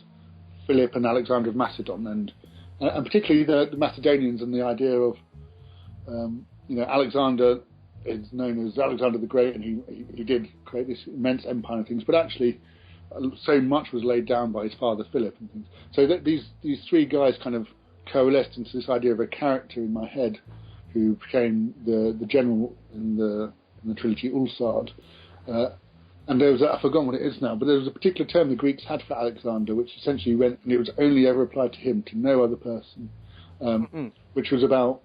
Philip and Alexander of Macedon, and particularly the Macedonians and the idea of Alexander is known as Alexander the Great, and he did create this immense empire and things, but actually so much was laid down by his father Philip and things. So that these three guys kind of coalesced into this idea of a character in my head who became the general in the trilogy Ulsard. And there was I've forgotten what it is now, but there was a particular term the Greeks had for Alexander, which essentially went, and it was only ever applied to him, to no other person, which was about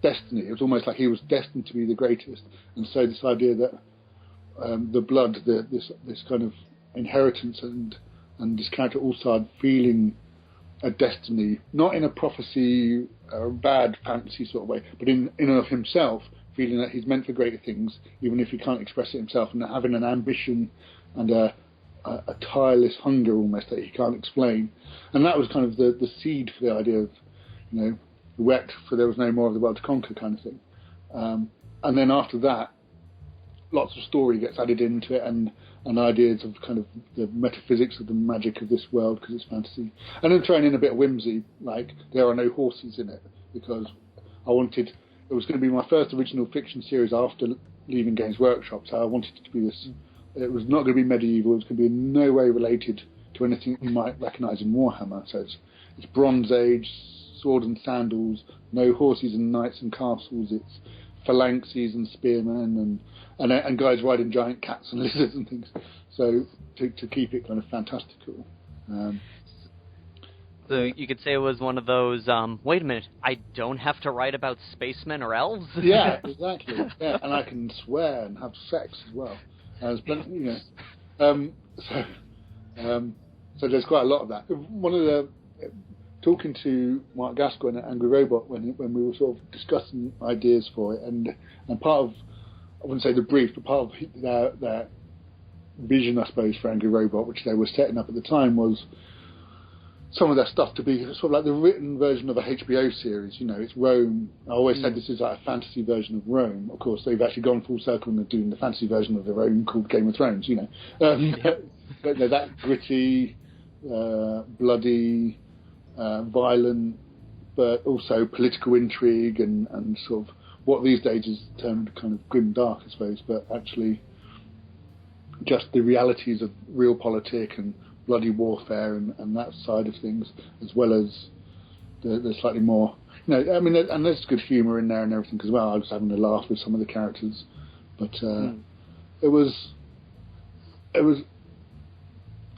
destiny. It was almost like he was destined to be the greatest. And so this idea that the blood, this kind of inheritance and this character Ulsard feeling a destiny, not in a prophecy or a bad fantasy sort of way, but in and of himself, feeling that he's meant for greater things, even if he can't express it himself, and having an ambition and a tireless hunger almost that he can't explain. And that was kind of the seed for the idea of, wept for there was no more of the world to conquer kind of thing. And then after that, lots of story gets added into it and ideas of kind of the metaphysics of the magic of this world because it's fantasy. And then throwing in a bit of whimsy, like there are no horses in it, because it was going to be my first original fiction series after leaving Games Workshop, so I wanted it to be this. It was not going to be medieval. It was going to be in no way related to anything you might recognise in Warhammer. So it's Bronze Age, swords and sandals, no horses and knights and castles. It's phalanxes and spearmen and guys riding giant cats and lizards and things. So to keep it kind of fantastical. So you could say it was one of those, wait a minute, I don't have to write about spacemen or elves? Yeah, exactly. Yeah, and I can swear and have sex as well. There's plenty, so there's quite a lot of that. One of the talking to Mark Gascoigne at Angry Robot when we were sort of discussing ideas for it, and part of, I wouldn't say the brief, but part of their vision, I suppose, for Angry Robot, which they were setting up at the time, was some of their stuff to be sort of like the written version of a HBO series. It's Rome. I always said this is like a fantasy version of Rome. Of course, they've actually gone full circle and they're doing the fantasy version of their own called Game of Thrones, But they're that gritty, bloody, violent, but also political intrigue and sort of what these days is termed kind of grim dark, I suppose, but actually just the realities of real politic and bloody warfare and that side of things, as well as the slightly more, and there's good humour in there and everything as well. I was having a laugh with some of the characters, but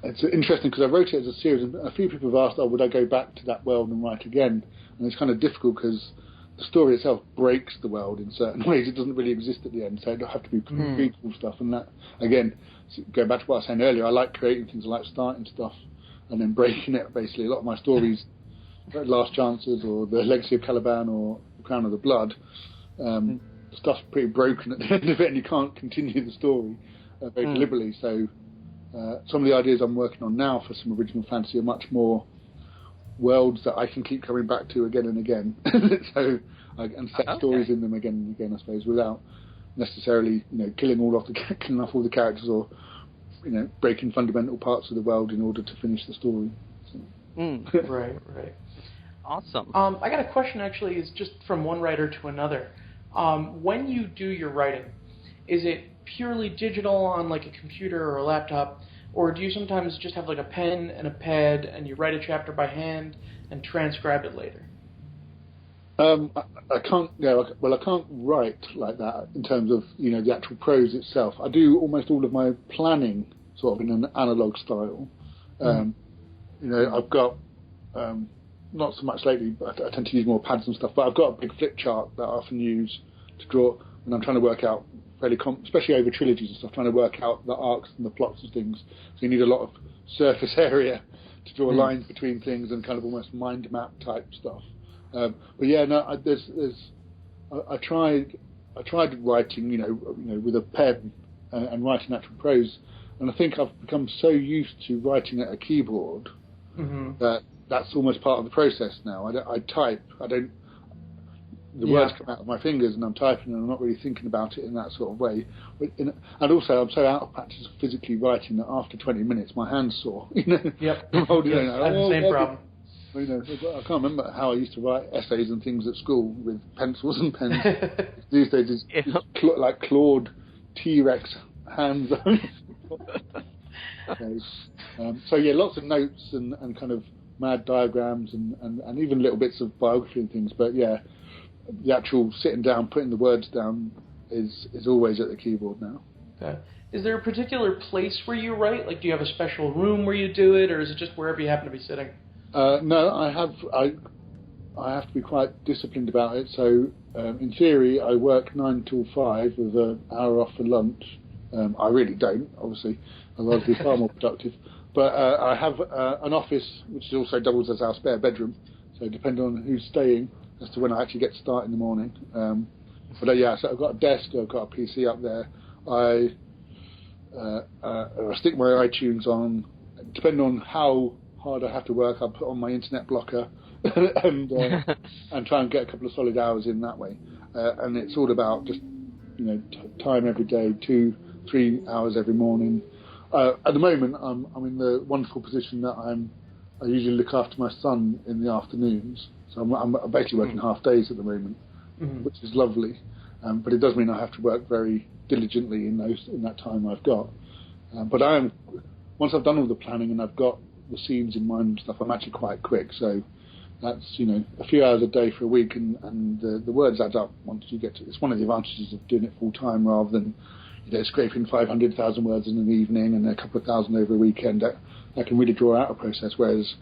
it's interesting because I wrote it as a series, and a few people have asked, would I go back to that world and write again? And it's kind of difficult because the story itself breaks the world in certain ways. It doesn't really exist at the end, so it'll have to be prequel stuff. And that, again, going back to what I was saying earlier, I like creating things, I like starting stuff and then breaking it, basically. A lot of my stories, Last Chances or The Legacy of Caliban or The Crown of the Blood, the stuff's pretty broken at the end of it and you can't continue the story very deliberately. So some of the ideas I'm working on now for some original fantasy are much more worlds that I can keep coming back to again and again. And set stories in them again and again, I suppose, without necessarily killing off all the characters or breaking fundamental parts of the world in order to finish the story. So. Right. Awesome. I got a question actually, is just from one writer to another. When you do your writing, is it purely digital on like a computer or a laptop, or do you sometimes just have like a pen and a pad and you write a chapter by hand and transcribe it later? I can't. I can't write like that in terms of the actual prose itself. I do almost all of my planning sort of in an analog style. I've got not so much lately, but I tend to use more pads and stuff. But I've got a big flip chart that I often use to draw when I'm trying to work out especially over trilogies and stuff, trying to work out the arcs and the plots and things. So you need a lot of surface area to draw lines between things and kind of almost mind map type stuff. But yeah, no, I tried writing, with a pen and writing actual prose, and I think I've become so used to writing at a keyboard that that's almost part of the process now. I type. The words come out of my fingers and I'm typing and I'm not really thinking about it in that sort of way. And also I'm so out of practice physically writing that after 20 minutes my hand's sore. Yep. I'm holding I have the same problem. I can't remember how I used to write essays and things at school with pencils and pens. These days it's like clawed T-Rex hands. So yeah, lots of notes and kind of mad diagrams and even little bits of biography and things. But yeah, the actual sitting down, putting the words down is always at the keyboard now. Okay. Is there a particular place where you write? Like, do you have a special room where you do it, or is it just wherever you happen to be sitting? No, I have to be quite disciplined about it. So in theory, I work 9 till 5 with an hour off for lunch. I really don't, obviously. I'd rather be far more productive. But I have an office which also doubles as our spare bedroom. So depending on who's staying as to when I actually get to start in the morning. But yeah, so I've got a desk, I've got a PC up there. I stick my iTunes on. Depending on how hard I have to work, I'll put on my internet blocker and try and get a couple of solid hours in that way. And it's all about just time every day, 2-3 hours every morning. At the moment, I'm in the wonderful position that I usually look after my son in the afternoons. So I'm basically working half days at the moment, which is lovely. But it does mean I have to work very diligently in that time I've got. But once I've done all the planning and I've got the scenes in mind and stuff, I'm actually quite quick. So that's a few hours a day for a week, and the words add up once you get to. It's one of the advantages of doing it full time rather than scraping 500,000 words in an evening and a couple of thousand over a weekend. That can really draw out a process. Whereas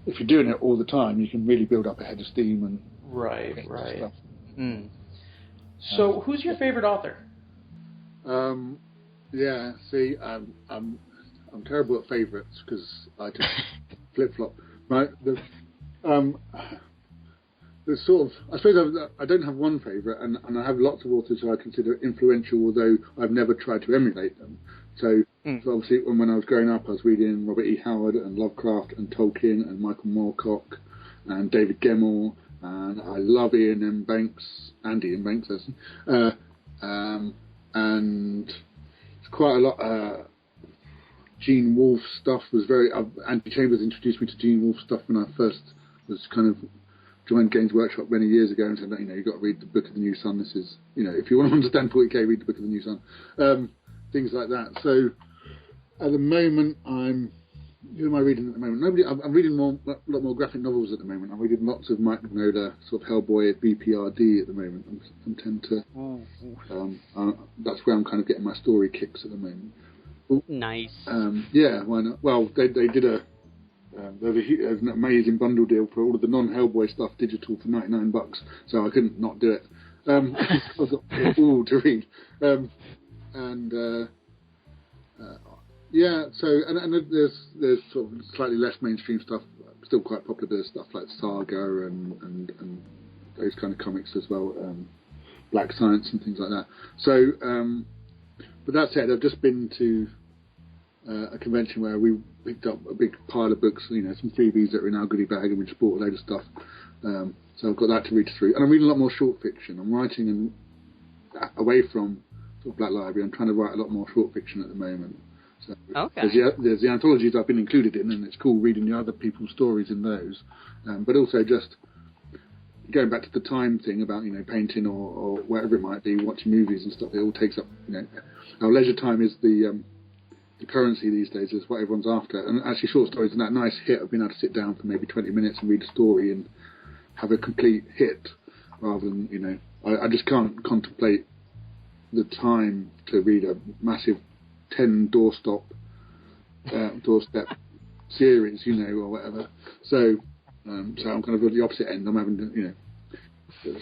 if you're doing it all the time, you can really build up a head of steam and stuff. So, who's your favorite author? Yeah, see, I'm terrible at favourites because I just flip flop. Right, there's sort of, I suppose I don't have one favourite, and I have lots of authors who I consider influential, although I've never tried to emulate them. So obviously, when I was growing up, I was reading Robert E. Howard and Lovecraft and Tolkien and Michael Moorcock and David Gemmell, and I love Ian M. Banks, and it's quite a lot. Gene Wolfe stuff was Andy Chambers introduced me to Gene Wolfe stuff when I first was kind of joined Games Workshop many years ago and said, you've got to read the Book of the New Sun. This is, if you want to understand 40k, read the Book of the New Sun. Things like that. So at the moment, who am I reading at the moment? I'm reading a lot more graphic novels at the moment. I'm reading lots of Mike Mignola, sort of Hellboy at BPRD at the moment. That's where I'm kind of getting my story kicks at the moment. Nice. Yeah, why not? Well, they did there's an amazing bundle deal for all of the non-Hellboy stuff digital for $99, so I couldn't not do it. I've got all to read. Yeah, so and there's sort of slightly less mainstream stuff, still quite popular stuff like Saga and those kind of comics as well, Black Science and things like that. So, but that said, I've just been to a convention where we picked up a big pile of books, some freebies that are in our goodie bag, and we just bought a load of stuff. So I've got that to read through, and I'm reading a lot more short fiction. I'm writing away from sort of Black Library. I'm trying to write a lot more short fiction at the moment. So there's the anthologies I've been included in, and it's cool reading the other people's stories in those. But also just going back to the time thing about painting or whatever it might be, watching movies and stuff. It all takes up our leisure time is the currency these days, is what everyone's after. And actually, short stories are that nice hit of being able to sit down for maybe 20 minutes and read a story and have a complete hit, rather than I just can't contemplate the time to read a massive 10 doorstep series, or whatever. So So I'm kind of at the opposite end. I'm having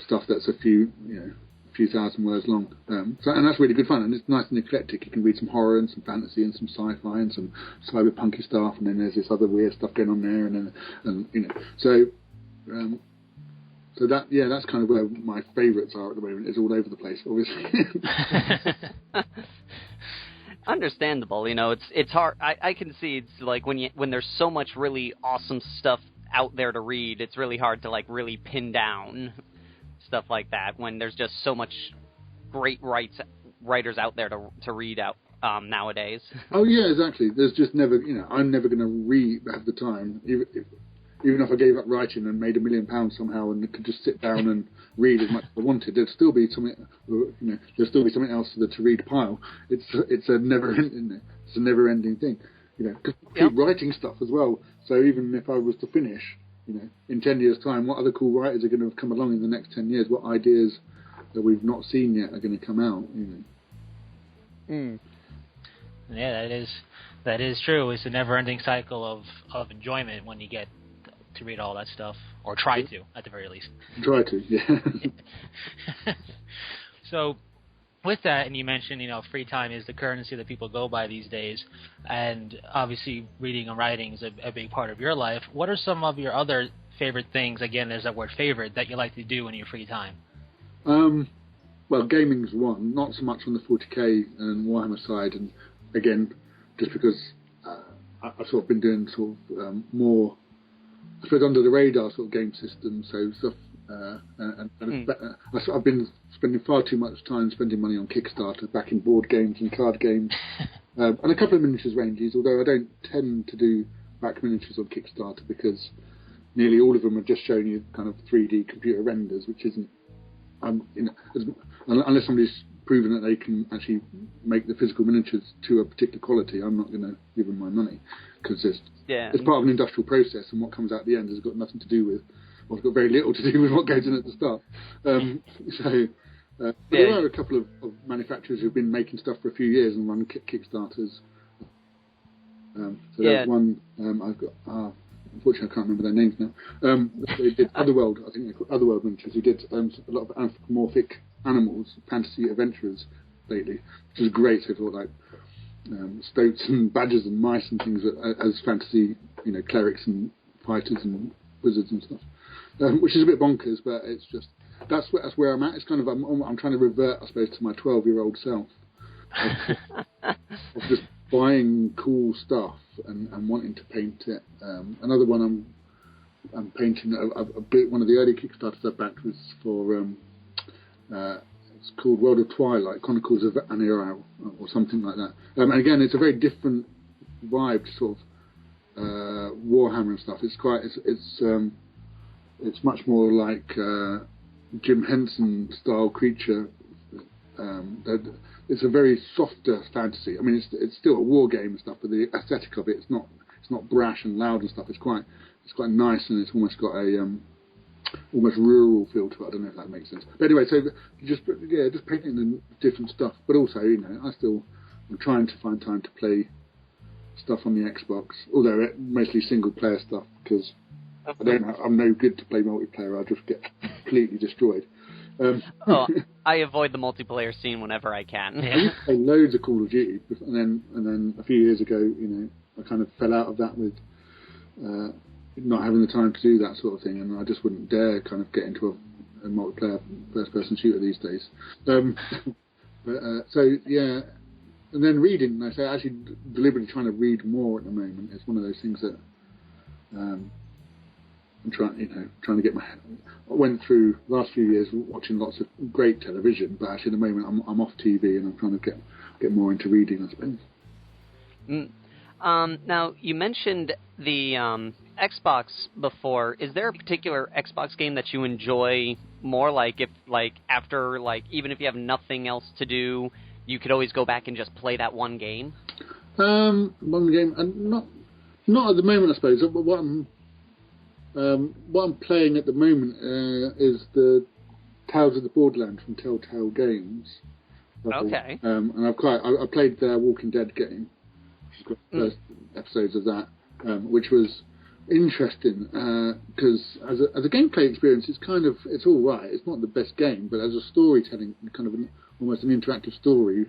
stuff that's a few thousand words long. And that's really good fun, and it's nice and eclectic. You can read some horror and some fantasy and some sci-fi and some cyberpunky stuff, and then there's this other weird stuff going on there, so that's kind of where my favourites are at the moment. It's all over the place, obviously. Understandable. It's hard. I can see it's like when there's so much really awesome stuff out there to read, it's really hard to like really pin down stuff like that when there's just so much great writers out there to read out nowadays. Oh yeah, exactly. There's just never, I'm never going to have the time, even if I gave up writing and made £1 million somehow and could just sit down and read as much as I wanted. There'd still be something, there'd still be something else to read pile. It's a never-ending thing, because I keep writing stuff as well. So even if I was to finish, in 10 years' time, what other cool writers are going to have come along in the next 10 years? What ideas that we've not seen yet are going to come out? Yeah, that is true. It's a never-ending cycle of enjoyment when you get to read all that stuff, or try to, at the very least. Try to, yeah. So, with that, and you mentioned, free time is the currency that people go by these days, and obviously reading and writing is a big part of your life. What are some of your other favorite things, again, there's that word favorite, that you like to do in your free time? Well, gaming's one, not so much on the 40k and Warhammer side, and again, just because I've sort of been doing sort of more, I suppose, under the radar sort of game systems, so stuff. I've been spending far too much time spending money on Kickstarter, backing board games and card games, and a couple of miniatures ranges. Although I don't tend to do back miniatures on Kickstarter because nearly all of them are just showing you kind of 3D computer renders, which isn't, unless somebody's proven that they can actually make the physical miniatures to a particular quality, I'm not going to give them my money, because it's part of an industrial process, and what comes out at the end has got nothing to do with, well, it's got very little to do with what goes in at the start. But there are a couple of manufacturers who've been making stuff for a few years and run Kickstarters. There's one I've got. Unfortunately, I can't remember their names now. They did Otherworld. I think they're called Otherworld Miniatures. Who did a lot of anthropomorphic animals, fantasy adventurers lately, which is great. So sort of like stoats and badgers and mice and things as fantasy, clerics and fighters and wizards and stuff. Which is a bit bonkers, but it's just that's where I'm at. It's kind of I'm trying to revert, I suppose, to my 12-year-old self of just buying cool stuff and wanting to paint it. Another one I'm painting. One of the early Kickstarters I backed was for it's called World of Twilight, Chronicles of Anirau, or something like that. And again, it's a very different vibe to sort of Warhammer and stuff. It's much more like Jim Henson style creature. It's a very softer fantasy. I mean, it's still a war game and stuff, but the aesthetic of it's not brash and loud and stuff. It's quite nice, and it's almost got a almost rural feel to it. I don't know if that makes sense. But anyway, so just painting and different stuff. But also, I'm trying to find time to play stuff on the Xbox, although mostly single player stuff, because I'm no good to play multiplayer. I just get completely destroyed. I avoid the multiplayer scene whenever I can. I used to play loads of Call of Duty, and then a few years ago, I kind of fell out of that with not having the time to do that sort of thing, and I just wouldn't dare kind of get into a multiplayer first-person shooter these days. And then reading. I say actually deliberately trying to read more at the moment. It's one of those things that I'm trying to get my. I went through the last few years watching lots of great television, but actually at the moment I'm off TV and I'm trying to get more into reading, I suppose. Now you mentioned the Xbox before. Is there a particular Xbox game that you enjoy more? After even if you have nothing else to do, you could always go back and just play that one game. One game, and not at the moment, I suppose. What I'm playing at the moment is the Tales of the Borderlands from Telltale Games. Okay. And I played their Walking Dead game, which has got the first episodes of that, which was interesting because as a gameplay experience, it's all right. It's not the best game, but as a storytelling, kind of almost an interactive story,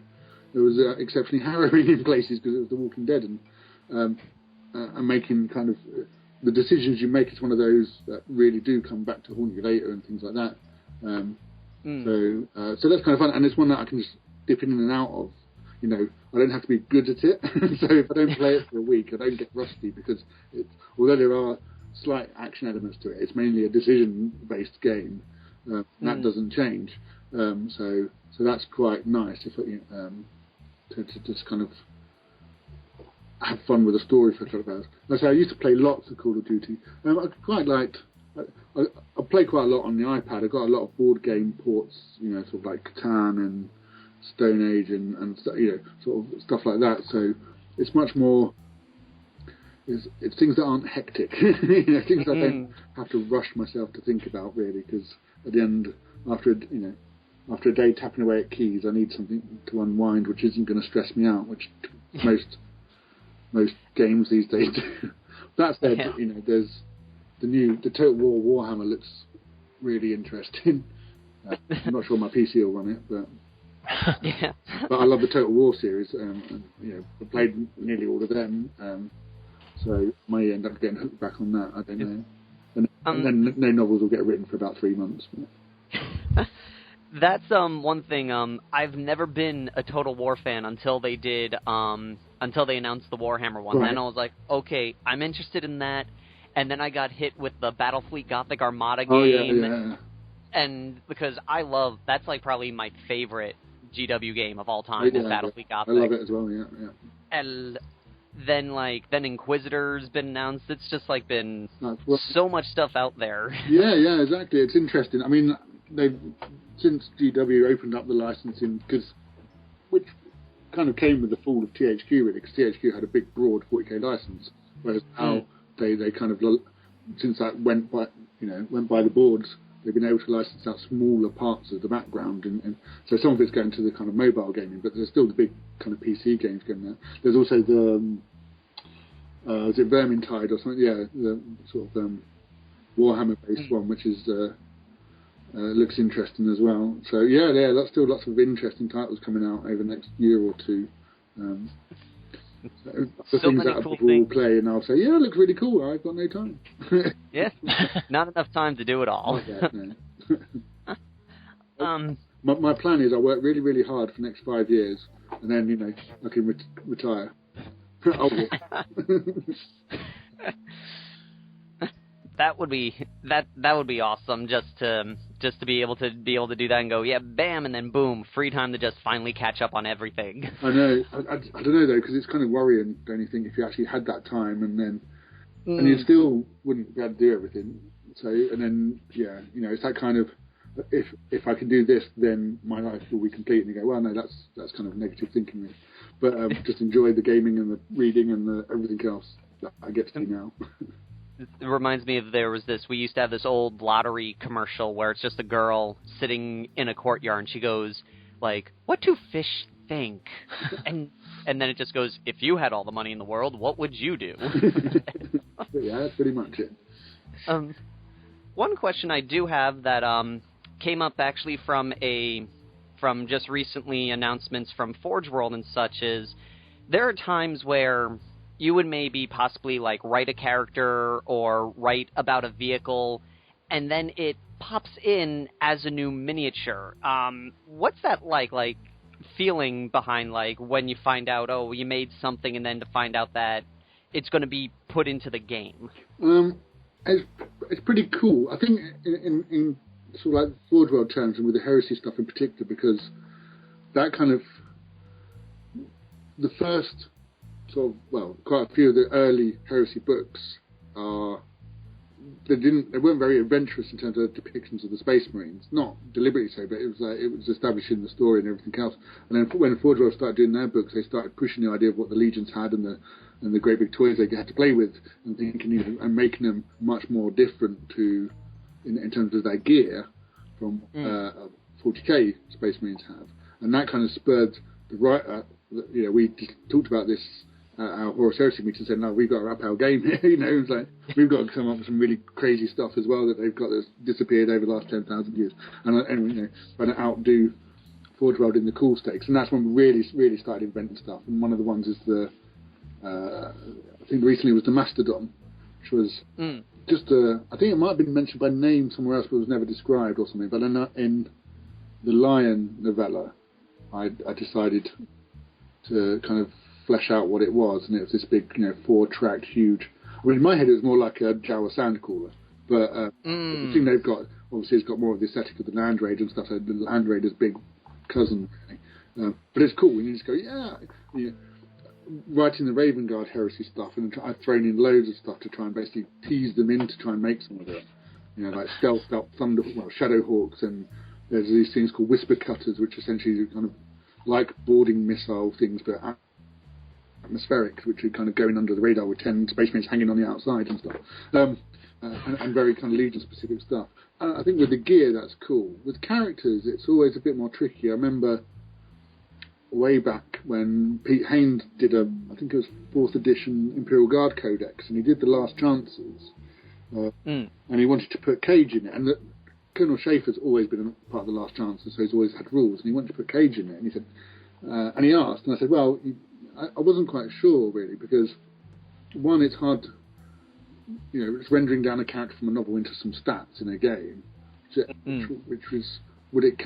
it was exceptionally harrowing in places because it was The Walking Dead, and making kind of the decisions you make is one of those that really do come back to haunt you later and things like that. So that's kind of fun, and it's one that I can just dip in and out of. You know, I don't have to be good at it. So if I don't play it for a week, I don't get rusty because although there are slight action elements to it, it's mainly a decision-based game. That doesn't change. So that's quite nice to just kind of have fun with a story for a couple of hours. Like I say, I used to play lots of Call of Duty. I quite liked. I play quite a lot on the iPad. I got a lot of board game ports, you know, sort of like Catan and Stone Age and you know, sort of stuff like that. So it's much more. It's things that aren't hectic. You know, things I don't have to rush myself to think about really, because at the end, after a day tapping away at keys, I need something to unwind, which isn't going to stress me out, which most games these days do. That said, you know, there's the Total War Warhammer looks really interesting. I'm not sure my PC will run it, but but I love the Total War series. And, you know, I played nearly all of them, so I may end up getting hooked back on that. I don't know. And then no novels will get written for about 3 months. That's one thing. I've never been a Total War fan until they did until they announced the Warhammer one. Right. Then I was like, okay, I'm interested in that. And then I got hit with the Battlefleet Gothic Armada game. Oh yeah. And because that's like probably my favorite GW game of all time, is Battlefleet Gothic. I love it as well. Yeah. And then Inquisitor's been announced. It's just like been so much stuff out there. Yeah, exactly. It's interesting. I mean, since GW opened up the licensing, which kind of came with the fall of THQ really, because THQ had a big broad 40k license, whereas now they kind of, since that went by the boards, they've been able to license out smaller parts of the background, and so some of it's going to the kind of mobile gaming, but there's still the big kind of PC games going there. There's also the is it Vermintide or something? Yeah, the sort of Warhammer based one, which is looks interesting as well. So that's still lots of interesting titles coming out over the next year or two. The things that people will play, and I'll say, yeah, it looks really cool. I've got no time. Yeah, not enough time to do it all. My plan is I work really, really hard for the next 5 years, and then, you know, I can retire. That would be awesome, just to be able to do that and go, yeah, bam, and then boom, free time to just finally catch up on everything. I know. I don't know though, because it's kind of worrying, don't you think, if you actually had that time and then and you still wouldn't be able to do everything. So and then you know, it's that kind of, if I can do this, then my life will be complete. And you go, well, no, that's kind of negative thinking, really. But just enjoy the gaming and the reading and the everything else that I get to do now. It reminds me of we used to have this old lottery commercial where it's just a girl sitting in a courtyard and she goes, like, what do fish think? and then it just goes, if you had all the money in the world, what would you do? Yeah, that's pretty much it. One question I do have that came up actually from just recently announcements from Forgeworld and such is, there are times where you would maybe possibly like write a character or write about a vehicle, and then it pops in as a new miniature. What's that like feeling behind, like, when you find out, oh, you made something, and then to find out that it's going to be put into the game? It's pretty cool. I think in sort of like Forgeworld terms, and with the heresy stuff in particular, because that kind of the first sort of, well, quite a few of the early heresy books they weren't very adventurous in terms of depictions of the Space Marines. Not deliberately so, but it was establishing the story and everything else. And then when Forgeworld started doing their books, they started pushing the idea of what the legions had and the great big toys they had to play with, and thinking, you know, and making them much more different in terms of their gear from 40k Space Marines have. And that kind of spurred the writer. You know, we talked about this our Horus Heresy meeting saying, no, we've got to up our game here, it's like, we've got to come up with some really crazy stuff as well that they've got that's disappeared over the last 10,000 years. And trying to outdo Forgeworld in the cool stakes. And that's when we really started inventing stuff. And one of the ones is I think recently was the Mastodon, which was just I think it might have been mentioned by name somewhere else, but was never described or something. But in the Lion novella, I decided to kind of flesh out what it was, and it was this big, 4-track, huge. I mean, in my head, it was more like a Jawa sound cooler, but the thing they've got, obviously, it's got more of the aesthetic of the Land Raider and stuff. So the Land Raider's big cousin, really. But it's cool when you just go, writing the Raven Guard heresy stuff, and I've thrown in loads of stuff to try and basically tease them in to try and make some of it. Like stealthed up Shadow Hawks, and there's these things called Whisper Cutters, which essentially are kind of like boarding missile things, but atmospheric, which are kind of going under the radar with 10 space marines hanging on the outside and stuff. And very kind of Legion-specific stuff. I think with the gear, that's cool. With characters, it's always a bit more tricky. I remember way back when Pete Haynes did I think it was 4th edition Imperial Guard Codex, and he did the Last Chances, and he wanted to put Cage in it. And Colonel Schaefer's always been a part of the Last Chances, so he's always had rules, and he wanted to put Cage in it. And he said, and he asked, and I said, well, I wasn't quite sure really, because one, it's hard. It's rendering down a character from a novel into some stats in a game, which was would it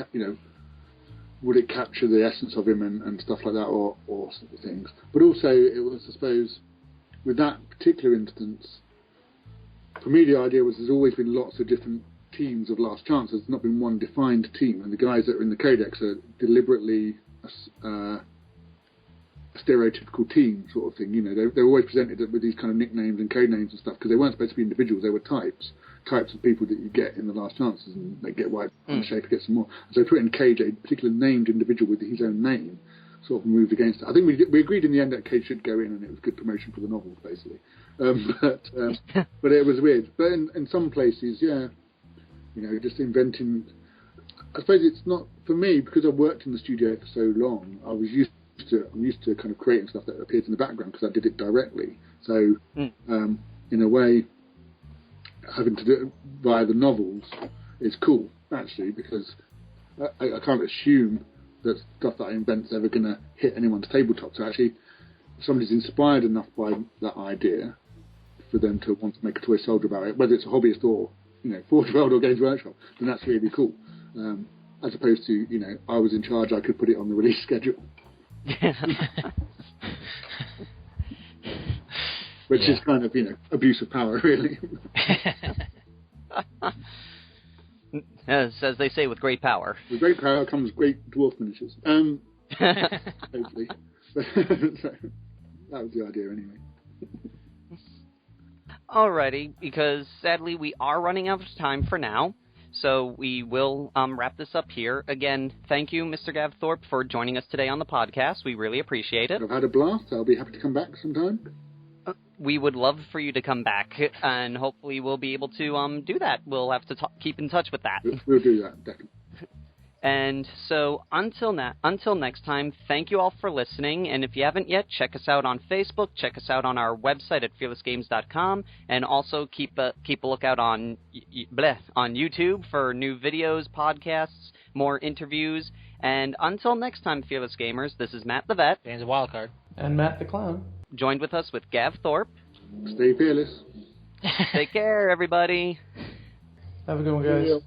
capture the essence of him and stuff like that, or sort of things. But also, it was, I suppose, with that particular instance, for me the idea was there's always been lots of different teams of Last Chance. There's not been one defined team, and the guys that are in the Codex are deliberately a stereotypical team sort of thing. They're always presented with these kind of nicknames and code names and stuff, because they weren't supposed to be individuals, they were types of people that you get in the Last Chances, and they get wiped and Schaefer gets some more. So put in Cage, a particular named individual with his own name, sort of moved against it. I think we agreed in the end that Cage should go in, and it was good promotion for the novel, basically. But it was weird. But in some places, just inventing. I suppose it's not for me, because I've worked in the studio for so long. I'm used to kind of creating stuff that appears in the background because I did it directly. So in a way, having to do it via the novels is cool, actually, because I can't assume that stuff that I invent is ever going to hit anyone's tabletop. So actually, if somebody's inspired enough by that idea for them to want to make a toy soldier about it, whether it's a hobbyist or Forgeworld or Games Workshop, then that's really cool. As opposed to, I was in charge, I could put it on the release schedule. Which is kind of, abuse of power, really. As they say, with great power. With great power comes great dwarf miniatures. Hopefully. So, that was the idea, anyway. Alrighty, because sadly we are running out of time for now. So we will wrap this up here. Again, thank you, Mr. Gav Thorpe, for joining us today on the podcast. We really appreciate it. I've had a blast. I'll be happy to come back sometime. We would love for you to come back, and hopefully we'll be able to do that. We'll have to keep in touch with that. We'll do that, definitely. And so until next time, thank you all for listening. And if you haven't yet, check us out on Facebook, check us out on our website at fearlessgames.com, and also keep a lookout on YouTube for new videos, podcasts, more interviews. And until next time, Fearless Gamers, this is Matt the Vet. James the Wildcard. And Matt the Clown. Joined with us with Gav Thorpe. Stay fearless. Take care, everybody. Have a good one, guys.